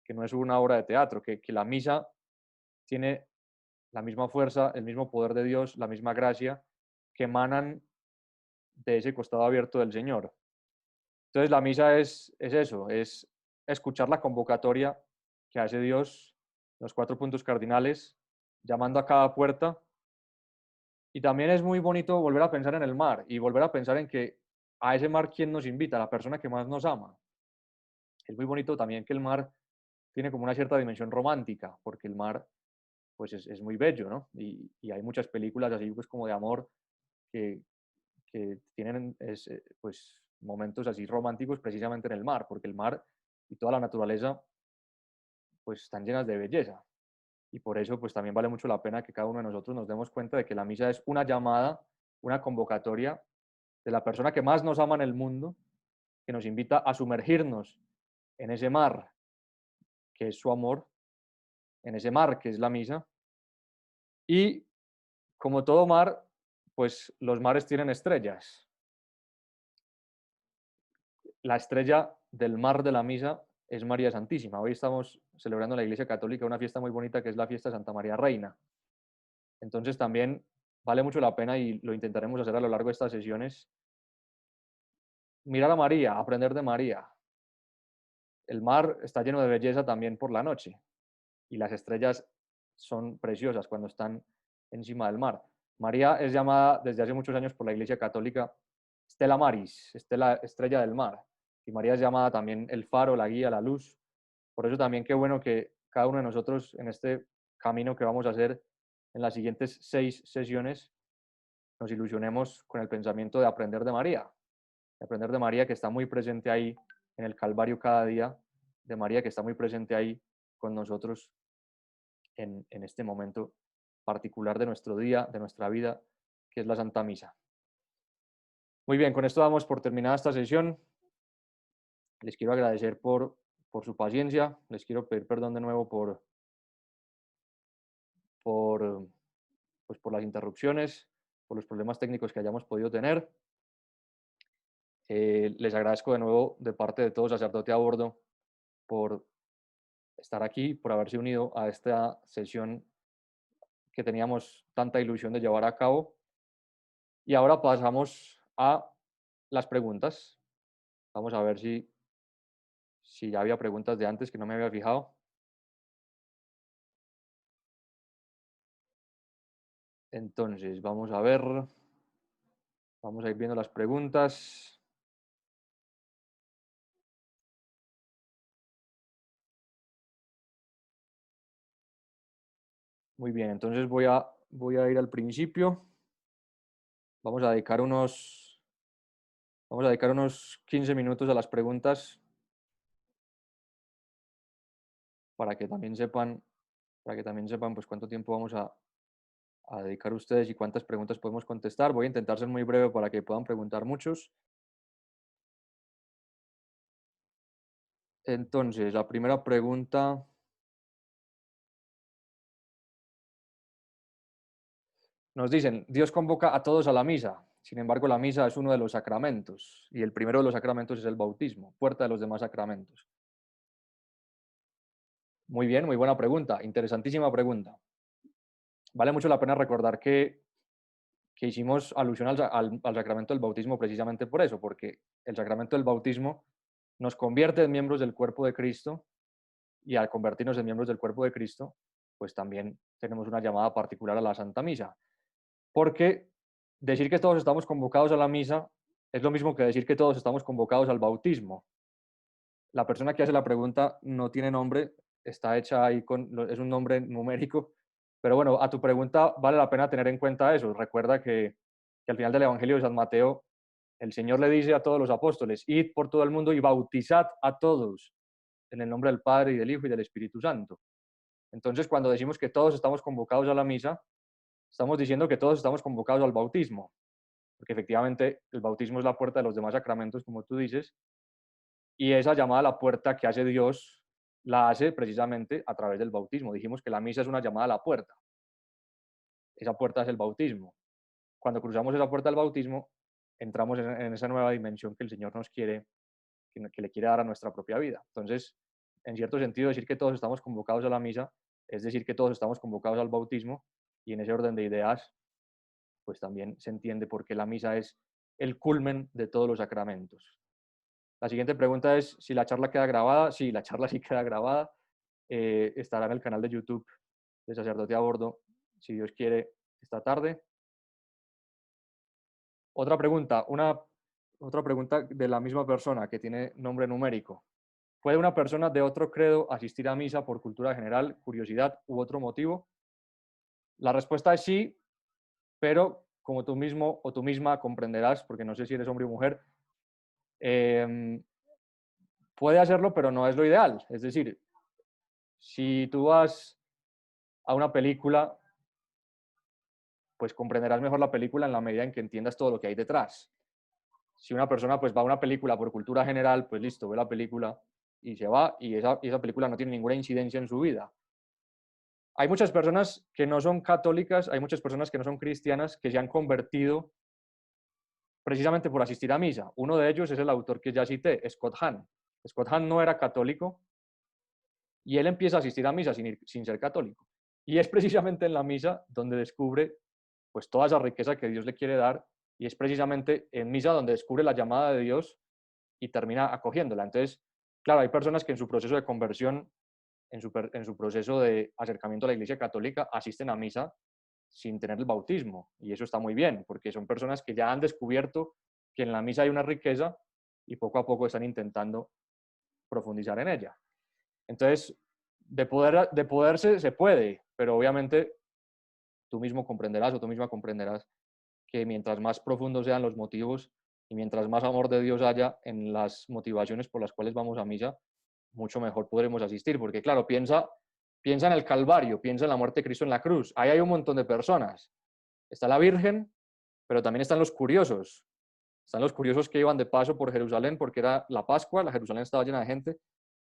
que no es una obra de teatro, que la misa tiene la misma fuerza, el mismo poder de Dios, la misma gracia que emanan de ese costado abierto del Señor. Entonces la misa es eso, es escuchar la convocatoria que hace Dios, los 4 puntos cardinales, llamando a cada puerta. Y también es muy bonito volver a pensar en el mar y volver a pensar en que a ese mar, ¿quién nos invita? La persona que más nos ama. Es muy bonito también que el mar tiene como una cierta dimensión romántica, porque el mar pues es muy bello, ¿no? Y hay muchas películas así pues como de amor que, que tienen pues momentos así románticos precisamente en el mar, porque el mar y toda la naturaleza pues están llenas de belleza. Y por eso pues también vale mucho la pena que cada uno de nosotros nos demos cuenta de que la misa es una llamada, una convocatoria de la persona que más nos ama en el mundo, que nos invita a sumergirnos en ese mar que es su amor, en ese mar que es la misa. Y como todo mar, pues los mares tienen estrellas. La estrella del mar de la misa es María Santísima. Hoy estamos celebrando en la Iglesia Católica una fiesta muy bonita que es la fiesta de Santa María Reina. Entonces también vale mucho la pena y lo intentaremos hacer a lo largo de estas sesiones. Mirar a María, aprender de María. El mar está lleno de belleza también por la noche y las estrellas son preciosas cuando están encima del mar. María es llamada desde hace muchos años por la Iglesia Católica Stella Maris, Estela, estrella del mar. Y María es llamada también el faro, la guía, la luz. Por eso también qué bueno que cada uno de nosotros en este camino que vamos a hacer en las siguientes 6 sesiones nos ilusionemos con el pensamiento de aprender de María. De aprender de María que está muy presente ahí en el Calvario cada día, de María que está muy presente ahí con nosotros en este momento particular de nuestro día, de nuestra vida, que es la Santa Misa. Muy bien, con esto damos por terminada esta sesión. Les quiero agradecer por su paciencia, les quiero pedir perdón de nuevo por, pues por las interrupciones, por los problemas técnicos que hayamos podido tener. Les agradezco de nuevo de parte de todo sacerdote a bordo por estar aquí, por haberse unido a esta sesión que teníamos tanta ilusión de llevar a cabo. Y ahora pasamos a las preguntas. Vamos a ver si ya había preguntas de antes que no me había fijado. Entonces, vamos a ver. Vamos a ir viendo las preguntas. Muy bien, entonces voy a ir al principio. Vamos a dedicar unos 15 minutos a las preguntas para que también sepan, pues cuánto tiempo vamos a dedicar ustedes y cuántas preguntas podemos contestar. Voy a intentar ser muy breve para que puedan preguntar muchos. Entonces, la primera pregunta nos dicen, Dios convoca a todos a la misa. Sin embargo, la misa es uno de los sacramentos y el primero de los sacramentos es el bautismo, puerta de los demás sacramentos. Muy bien, muy buena pregunta, interesantísima pregunta. Vale mucho la pena recordar que hicimos alusión al sacramento del bautismo precisamente por eso, porque el sacramento del bautismo nos convierte en miembros del cuerpo de Cristo y al convertirnos en miembros del cuerpo de Cristo, pues también tenemos una llamada particular a la Santa Misa. Porque decir que todos estamos convocados a la misa es lo mismo que decir que todos estamos convocados al bautismo. La persona que hace la pregunta no tiene nombre, está hecha ahí es un nombre numérico, pero bueno, a tu pregunta vale la pena tener en cuenta eso. Recuerda que al final del Evangelio de San Mateo, el Señor le dice a todos los apóstoles, id por todo el mundo y bautizad a todos en el nombre del Padre y del Hijo y del Espíritu Santo. Entonces, cuando decimos que todos estamos convocados a la misa, Estamos diciendo que todos estamos convocados al bautismo, porque efectivamente el bautismo es la puerta de los demás sacramentos, como tú dices, y esa llamada a la puerta que hace Dios la hace precisamente a través del bautismo. Dijimos que la misa es una llamada a la puerta. Esa puerta es el bautismo. Cuando cruzamos esa puerta del bautismo, entramos en esa nueva dimensión que el Señor nos quiere, que le quiere dar a nuestra propia vida. Entonces, en cierto sentido, decir que todos estamos convocados a la misa es decir que todos estamos convocados al bautismo, y en ese orden de ideas, pues también se entiende por qué la misa es el culmen de todos los sacramentos. La siguiente pregunta es si la charla queda grabada. Sí, la charla sí queda grabada. Estará en el canal de YouTube de Sacerdote a Bordo, si Dios quiere, esta tarde. Otra pregunta, otra pregunta de la misma persona que tiene nombre numérico. ¿Puede una persona de otro credo asistir a misa por cultura general, curiosidad u otro motivo? La respuesta es sí, pero como tú mismo o tú misma comprenderás, porque no sé si eres hombre o mujer, eh, puede hacerlo, pero no es lo ideal. Es decir, si tú vas a una película, pues comprenderás mejor la película en la medida en que entiendas todo lo que hay detrás. Si una persona pues va a una película por cultura general, pues listo, ve la película y se va, y esa película no tiene ninguna incidencia en su vida. Hay muchas personas que no son católicas, hay muchas personas que no son cristianas, que se han convertido precisamente por asistir a misa. Uno de ellos es el autor que ya cité, Scott Hahn. Scott Hahn no era católico y él empieza a asistir a misa sin ser católico. Y es precisamente en la misa donde descubre pues toda esa riqueza que Dios le quiere dar, y es precisamente en misa donde descubre la llamada de Dios y termina acogiéndola. Entonces, claro, hay personas que en su proceso de conversión, en su proceso de acercamiento a la Iglesia Católica, asisten a misa sin tener el bautismo, y eso está muy bien, porque son personas que ya han descubierto que en la misa hay una riqueza y poco a poco están intentando profundizar en ella. Entonces, de poderse se puede, pero obviamente tú mismo comprenderás o tú misma comprenderás que mientras más profundos sean los motivos y mientras más amor de Dios haya en las motivaciones por las cuales vamos a misa, mucho mejor podremos asistir. Porque claro, piensa en el Calvario, piensa en la muerte de Cristo en la cruz. Ahí hay un montón de personas. Está la Virgen, pero también están los curiosos. Están los curiosos que iban de paso por Jerusalén porque era la Pascua, la Jerusalén estaba llena de gente.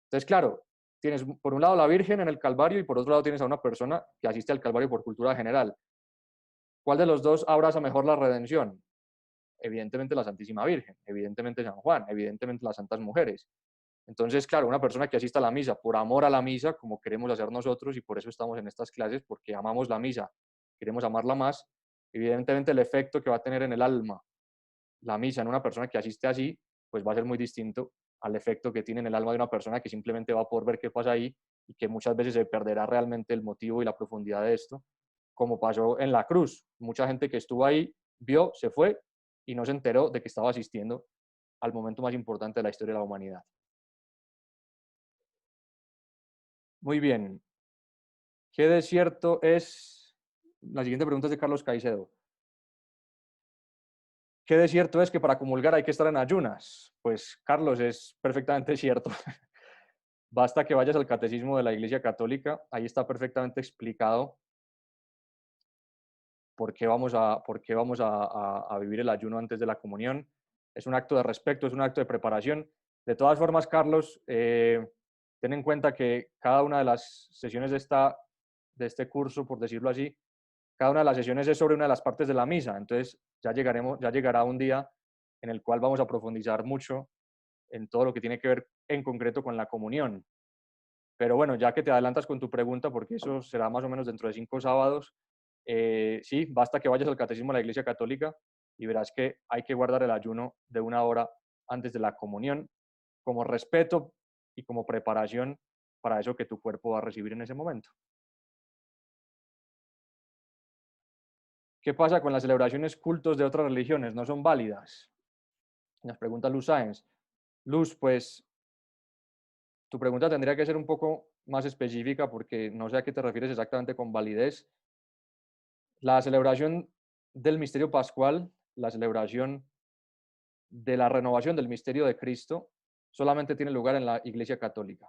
Entonces, claro, tienes por un lado la Virgen en el Calvario y por otro lado tienes a una persona que asiste al Calvario por cultura general. ¿Cuál de los dos abraza mejor la redención? Evidentemente la Santísima Virgen, evidentemente San Juan, evidentemente las santas mujeres. Entonces, claro, una persona que asista a la misa por amor a la misa, como queremos hacer nosotros, y por eso estamos en estas clases, porque amamos la misa, queremos amarla más, evidentemente el efecto que va a tener en el alma la misa en una persona que asiste así, pues va a ser muy distinto al efecto que tiene en el alma de una persona que simplemente va por ver qué pasa ahí, y que muchas veces se perderá realmente el motivo y la profundidad de esto, como pasó en la cruz. Mucha gente que estuvo ahí vio, se fue y no se enteró de que estaba asistiendo al momento más importante de la historia de la humanidad. Muy bien. ¿Qué desierto es? La siguiente pregunta es de Carlos Caicedo. ¿Qué desierto es que para comulgar hay que estar en ayunas? Pues, Carlos, es perfectamente cierto. Basta que vayas al Catecismo de la Iglesia Católica, ahí está perfectamente explicado por qué vamos a vivir el ayuno antes de la comunión. Es un acto de respeto, es un acto de preparación. De todas formas, Carlos, ten en cuenta que cada una de las sesiones de este curso, por decirlo así, cada una de las sesiones es sobre una de las partes de la misa. Entonces, ya llegará un día en el cual vamos a profundizar mucho en todo lo que tiene que ver en concreto con la comunión. Pero bueno, ya que te adelantas con tu pregunta, porque eso será más o menos dentro de 5 sábados, sí, basta que vayas al Catecismo de la Iglesia Católica y verás que hay que guardar el ayuno de 1 hora antes de la comunión, como respeto y como preparación para eso que tu cuerpo va a recibir en ese momento. ¿Qué pasa con las celebraciones cultos de otras religiones? ¿No son válidas? Nos pregunta Luz Sáenz. Luz, pues tu pregunta tendría que ser un poco más específica porque no sé a qué te refieres exactamente con validez. La celebración del misterio pascual, la celebración de la renovación del misterio de Cristo, solamente tiene lugar en la Iglesia Católica,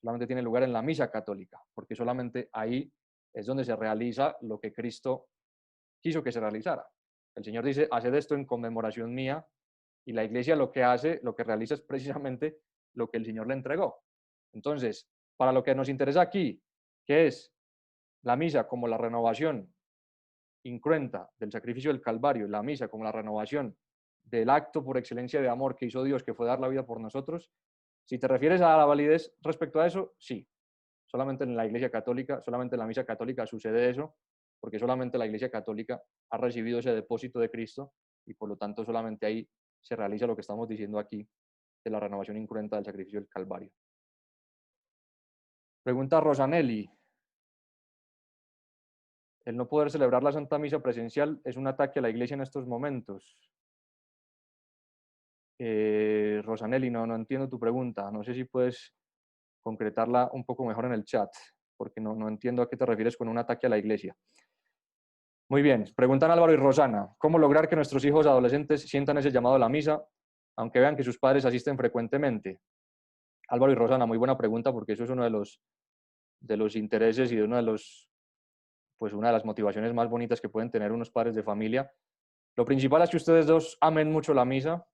solamente tiene lugar en la misa católica, porque solamente ahí es donde se realiza lo que Cristo quiso que se realizara. El Señor dice, haced esto en conmemoración mía, y la iglesia lo que hace, lo que realiza es precisamente lo que el Señor le entregó. Entonces, para lo que nos interesa aquí, que es la misa como la renovación incruenta del sacrificio del Calvario, la misa como la renovación del acto por excelencia de amor que hizo Dios, que fue dar la vida por nosotros, si te refieres a la validez respecto a eso, sí. Solamente en la Iglesia Católica, solamente en la misa católica sucede eso, porque solamente la Iglesia Católica ha recibido ese depósito de Cristo y por lo tanto solamente ahí se realiza lo que estamos diciendo aquí de la renovación incruenta del sacrificio del Calvario. Pregunta Rosanelli. El no poder celebrar la Santa Misa presencial es un ataque a la Iglesia en estos momentos. Rosanelli, no entiendo tu pregunta. No sé si puedes concretarla un poco mejor en el chat, porque no entiendo a qué te refieres con un ataque a la Iglesia. Muy bien, preguntan Álvaro y Rosana, ¿cómo lograr que nuestros hijos adolescentes sientan ese llamado a la misa, aunque vean que sus padres asisten frecuentemente? Álvaro y Rosana, muy buena pregunta, porque eso es uno de los intereses y de uno de los, pues una de las motivaciones más bonitas que pueden tener unos padres de familia. Lo principal es que ustedes dos amen mucho la misa,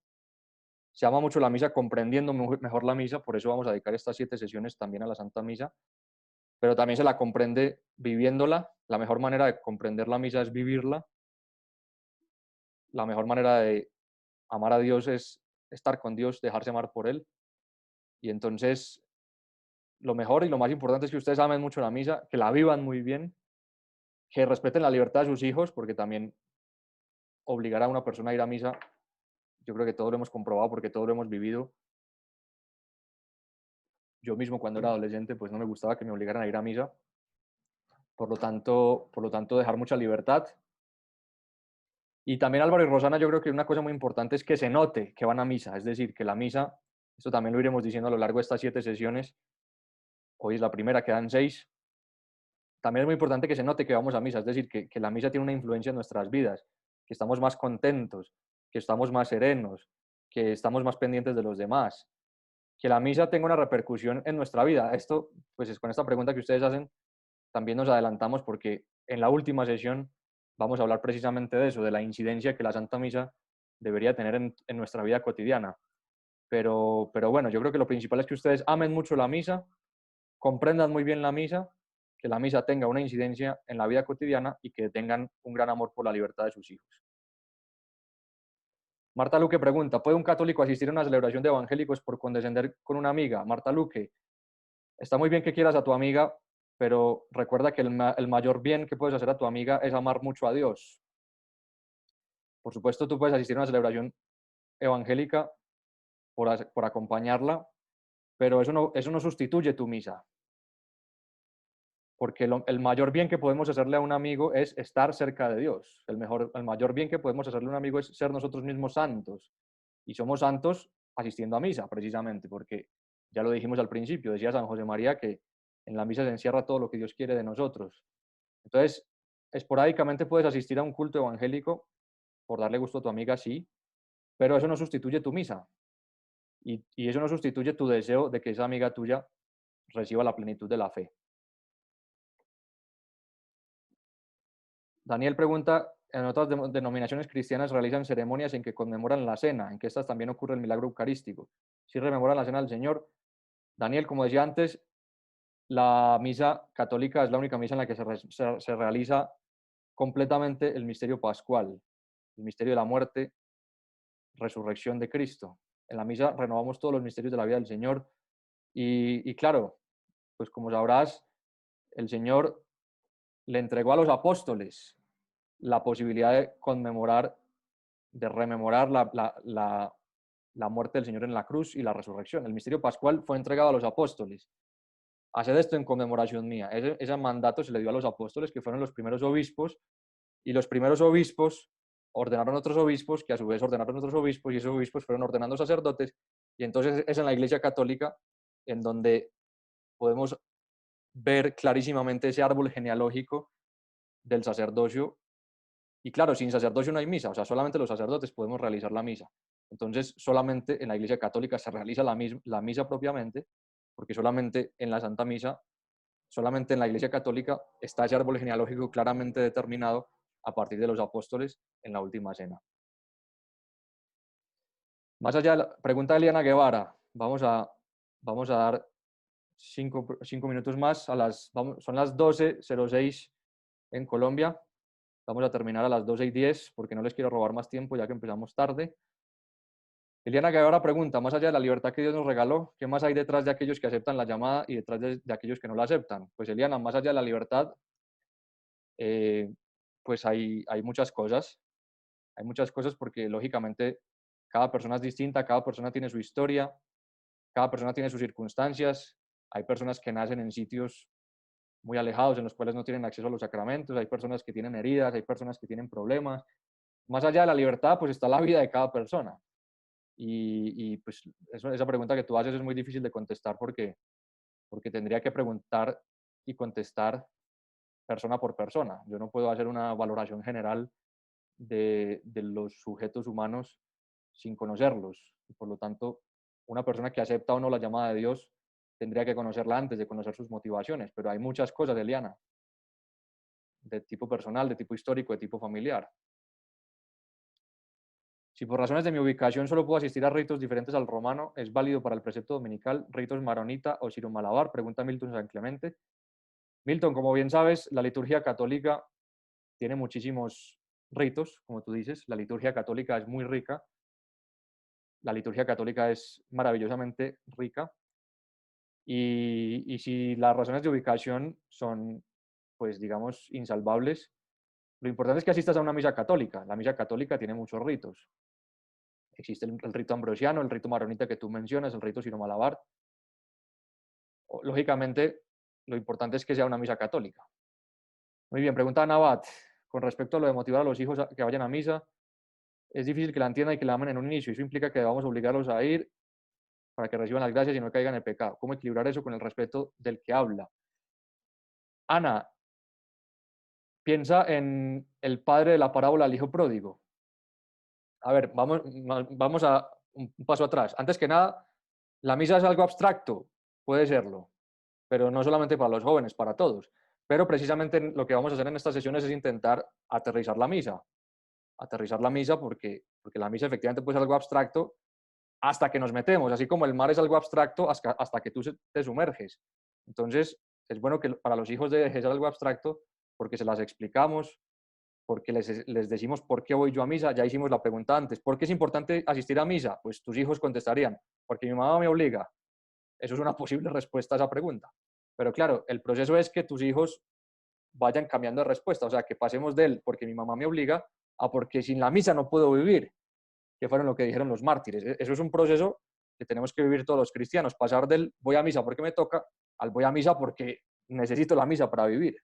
se ama mucho la misa comprendiendo mejor la misa, por eso vamos a dedicar estas 7 sesiones también a la Santa Misa, pero también se la comprende viviéndola. La mejor manera de comprender la misa es vivirla. La mejor manera de amar a Dios es estar con Dios, dejarse amar por Él. Y entonces, lo mejor y lo más importante es que ustedes amen mucho la misa, que la vivan muy bien, que respeten la libertad de sus hijos, porque también obligar a una persona a ir a misa, yo creo que todos lo hemos comprobado porque todos lo hemos vivido. Yo mismo cuando era adolescente, pues no me gustaba que me obligaran a ir a misa. Por lo tanto, dejar mucha libertad. Y también Álvaro y Rosana, yo creo que una cosa muy importante es que se note que van a misa, es decir, que la misa, esto también lo iremos diciendo a lo largo de estas 7 sesiones, hoy es la primera, quedan 6. También es muy importante que se note que vamos a misa, es decir, que la misa tiene una influencia en nuestras vidas, que estamos más contentos, que estamos más serenos, que estamos más pendientes de los demás, que la misa tenga una repercusión en nuestra vida. Esto, pues es con esta pregunta que ustedes hacen, también nos adelantamos porque en la última sesión vamos a hablar precisamente de eso, de la incidencia que la Santa Misa debería tener en nuestra vida cotidiana. Pero bueno, yo creo que lo principal es que ustedes amen mucho la misa, comprendan muy bien la misa, que la misa tenga una incidencia en la vida cotidiana y que tengan un gran amor por la libertad de sus hijos. Marta Luque pregunta, ¿puede un católico asistir a una celebración de evangélicos por condescender con una amiga? Marta Luque, está muy bien que quieras a tu amiga, pero recuerda que el mayor bien que puedes hacer a tu amiga es amar mucho a Dios. Por supuesto, tú puedes asistir a una celebración evangélica por acompañarla, pero eso no sustituye tu misa. Porque el mayor bien que podemos hacerle a un amigo es estar cerca de Dios. El mayor bien que podemos hacerle a un amigo es ser nosotros mismos santos. Y somos santos asistiendo a misa, precisamente, porque ya lo dijimos al principio, decía San José María que en la misa se encierra todo lo que Dios quiere de nosotros. Entonces, esporádicamente puedes asistir a un culto evangélico por darle gusto a tu amiga, sí, pero eso no sustituye tu misa. Y eso no sustituye tu deseo de que esa amiga tuya reciba la plenitud de la fe. Daniel pregunta, en otras denominaciones cristianas realizan ceremonias en que conmemoran la cena, en que estas también ocurre el milagro eucarístico. Si rememoran la cena del Señor. Daniel, como decía antes, la misa católica es la única misa en la que se realiza completamente el misterio pascual, el misterio de la muerte, resurrección de Cristo. En la misa renovamos todos los misterios de la vida del Señor y claro, pues como sabrás, el Señor le entregó a los apóstoles la posibilidad de conmemorar, de rememorar la muerte del Señor en la cruz y la resurrección. El misterio pascual fue entregado a los apóstoles. Haced esto en conmemoración mía. Ese mandato se le dio a los apóstoles, que fueron los primeros obispos, y los primeros obispos ordenaron otros obispos, que a su vez ordenaron otros obispos, y esos obispos fueron ordenando sacerdotes, y entonces es en la Iglesia Católica en donde podemos ver clarísimamente ese árbol genealógico del sacerdocio. Y claro, sin sacerdocio no hay misa, o sea, solamente los sacerdotes podemos realizar la misa. Entonces, solamente en la Iglesia Católica se realiza la misa propiamente, porque solamente en la Santa Misa, solamente en la Iglesia Católica está ese árbol genealógico claramente determinado a partir de los apóstoles en la última cena. Más allá de la pregunta de Eliana Guevara, vamos a dar cinco minutos más, son las 12:06 en Colombia. Vamos a terminar a las 12:10 porque no les quiero robar más tiempo ya que empezamos tarde. Eliana Guevara pregunta, más allá de la libertad que Dios nos regaló, ¿qué más hay detrás de aquellos que aceptan la llamada y detrás de aquellos que no la aceptan? Pues Eliana, más allá de la libertad, eh, pues hay muchas cosas. Hay muchas cosas porque lógicamente cada persona es distinta, cada persona tiene su historia, cada persona tiene sus circunstancias. Hay personas que nacen en sitios muy alejados en los cuales no tienen acceso a los sacramentos, hay personas que tienen heridas, hay personas que tienen problemas. Más allá de la libertad, pues está la vida de cada persona. Pues esa pregunta que tú haces es muy difícil de contestar porque tendría que preguntar y contestar persona por persona. Yo no puedo hacer una valoración general de los sujetos humanos sin conocerlos. Y por lo tanto, una persona que acepta o no la llamada de Dios tendría que conocerla antes de conocer sus motivaciones. Pero hay muchas cosas, Eliana, de tipo personal, de tipo histórico, de tipo familiar. Si por razones de mi ubicación solo puedo asistir a ritos diferentes al romano, ¿es válido para el precepto dominical, ritos maronita o siromalabar? Pregunta Milton San Clemente. Milton, como bien sabes, la liturgia católica tiene muchísimos ritos, como tú dices. La liturgia católica es muy rica. La liturgia católica es maravillosamente rica. Y si las razones de ubicación son, pues digamos, insalvables, lo importante es que asistas a una misa católica. La misa católica tiene muchos ritos. Existe el rito ambrosiano, el rito maronita que tú mencionas, el rito siromalabar. Lógicamente, lo importante es que sea una misa católica. Muy bien, pregunta Ana Abad. Con respecto a lo de motivar a los hijos a que vayan a misa, es difícil que la entiendan y que la amen en un inicio. Eso implica que debamos obligarlos a ir para que reciban las gracias y no caigan en el pecado. ¿Cómo equilibrar eso con el respeto del que habla? Ana, piensa en el padre de la parábola del hijo pródigo. A ver, vamos a un paso atrás. Antes que nada, la misa es algo abstracto, puede serlo, pero no solamente para los jóvenes, para todos. Pero precisamente lo que vamos a hacer en estas sesiones es intentar aterrizar la misa. Aterrizar la misa porque la misa efectivamente puede ser algo abstracto hasta que nos metemos, así como el mar es algo abstracto hasta que tú te sumerges. Entonces, es bueno que para los hijos deje de ser algo abstracto porque se las explicamos, porque les decimos por qué voy yo a misa. Ya hicimos la pregunta antes, ¿por qué es importante asistir a misa? Pues tus hijos contestarían, porque mi mamá me obliga. Eso es una posible respuesta a esa pregunta. Pero claro, el proceso es que tus hijos vayan cambiando de respuesta, o sea, que pasemos del porque mi mamá me obliga a porque sin la misa no puedo vivir, que fueron lo que dijeron los mártires. Eso es un proceso que tenemos que vivir todos los cristianos, pasar del voy a misa porque me toca al voy a misa porque necesito la misa para vivir.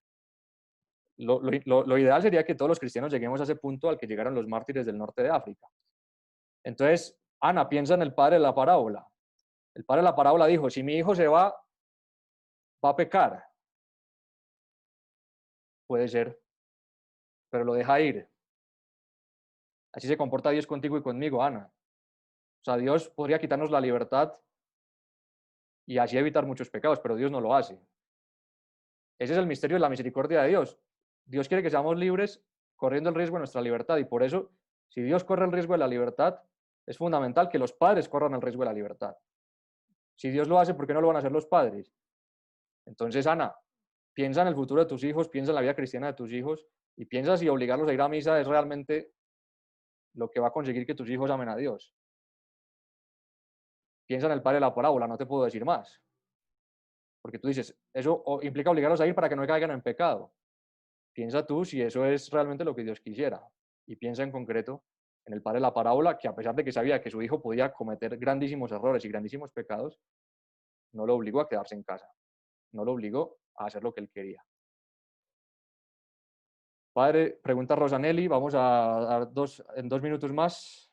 Lo ideal sería que todos los cristianos lleguemos a ese punto al que llegaron los mártires del norte de África. Entonces, Ana, piensa en el padre de la parábola. El padre de la parábola dijo, si mi hijo se va a pecar. Puede ser, pero lo deja ir. Así se comporta Dios contigo y conmigo, Ana. O sea, Dios podría quitarnos la libertad y así evitar muchos pecados, pero Dios no lo hace. Ese es el misterio de la misericordia de Dios. Dios quiere que seamos libres corriendo el riesgo de nuestra libertad y por eso, si Dios corre el riesgo de la libertad, es fundamental que los padres corran el riesgo de la libertad. Si Dios lo hace, ¿por qué no lo van a hacer los padres? Entonces, Ana, piensa en el futuro de tus hijos, piensa en la vida cristiana de tus hijos y piensa si obligarlos a ir a misa es realmente lo que va a conseguir que tus hijos amen a Dios. Piensa en el padre de la parábola, no te puedo decir más. Porque tú dices, eso implica obligarlos a ir para que no caigan en pecado. Piensa tú si eso es realmente lo que Dios quisiera. Y piensa en concreto en el padre de la parábola, que a pesar de que sabía que su hijo podía cometer grandísimos errores y grandísimos pecados, no lo obligó a quedarse en casa. No lo obligó a hacer lo que él quería. Padre, pregunta Rosanelli, vamos a dar en 2 minutos más.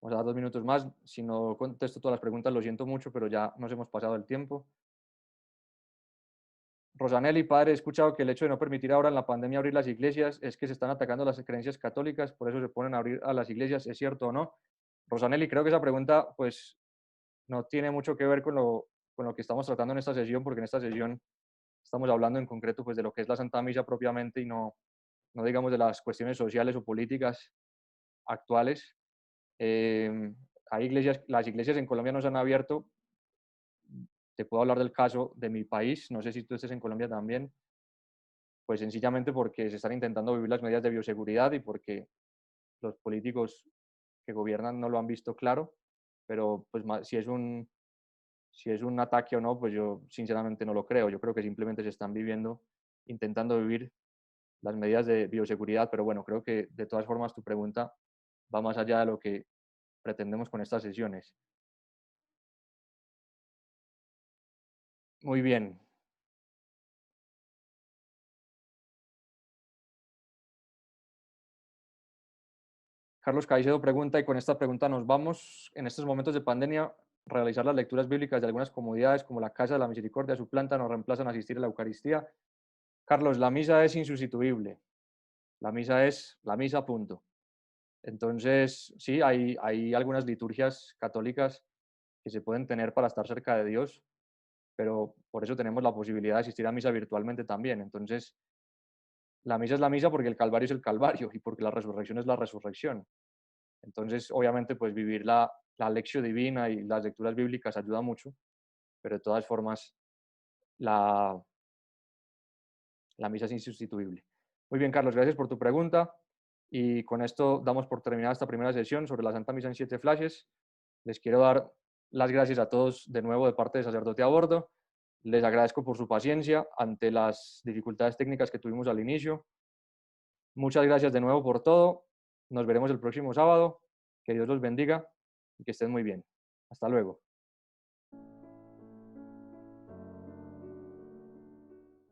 Vamos a dar 2 minutos más. Si no contesto todas las preguntas, lo siento mucho, pero ya nos hemos pasado el tiempo. Rosanelli, padre, he escuchado que el hecho de no permitir ahora en la pandemia abrir las iglesias es que se están atacando las creencias católicas, por eso se ponen a abrir a las iglesias, ¿es cierto o no? Rosanelli, creo que esa pregunta pues no tiene mucho que ver con lo que estamos tratando en esta sesión, porque en esta sesión estamos hablando en concreto pues, de lo que es la Santa Misa propiamente y no digamos de las cuestiones sociales o políticas actuales. Hay iglesias, las iglesias en Colombia no se han abierto. Te puedo hablar del caso de mi país, no sé si tú estés en Colombia también, pues sencillamente porque se están intentando vivir las medidas de bioseguridad y porque los políticos que gobiernan no lo han visto claro, pero pues si es un ataque o no, pues yo sinceramente no lo creo. Yo creo que simplemente se están viviendo, intentando vivir las medidas de bioseguridad, pero bueno, creo que de todas formas tu pregunta va más allá de lo que pretendemos con estas sesiones. Muy bien. Carlos Caicedo pregunta, y con esta pregunta nos vamos, en estos momentos de pandemia, realizar las lecturas bíblicas de algunas comunidades como la Casa de la Misericordia suplanta, nos reemplazan a asistir a la Eucaristía. Carlos, la misa es insustituible. La misa es la misa, punto. Entonces, sí, hay algunas liturgias católicas que se pueden tener para estar cerca de Dios, pero por eso tenemos la posibilidad de asistir a misa virtualmente también. Entonces, la misa es la misa porque el Calvario es el Calvario y porque la resurrección es la resurrección. Entonces, obviamente, pues vivir la lección divina y las lecturas bíblicas ayuda mucho, pero de todas formas, la, la misa es insustituible. Muy bien, Carlos, gracias por tu pregunta. Y con esto damos por terminada esta primera sesión sobre la Santa Misa en 7 flashes. Les quiero dar las gracias a todos de nuevo de parte de Sacerdote a Bordo. Les agradezco por su paciencia ante las dificultades técnicas que tuvimos al inicio. Muchas gracias de nuevo por todo. Nos veremos el próximo sábado. Que Dios los bendiga y que estén muy bien. Hasta luego.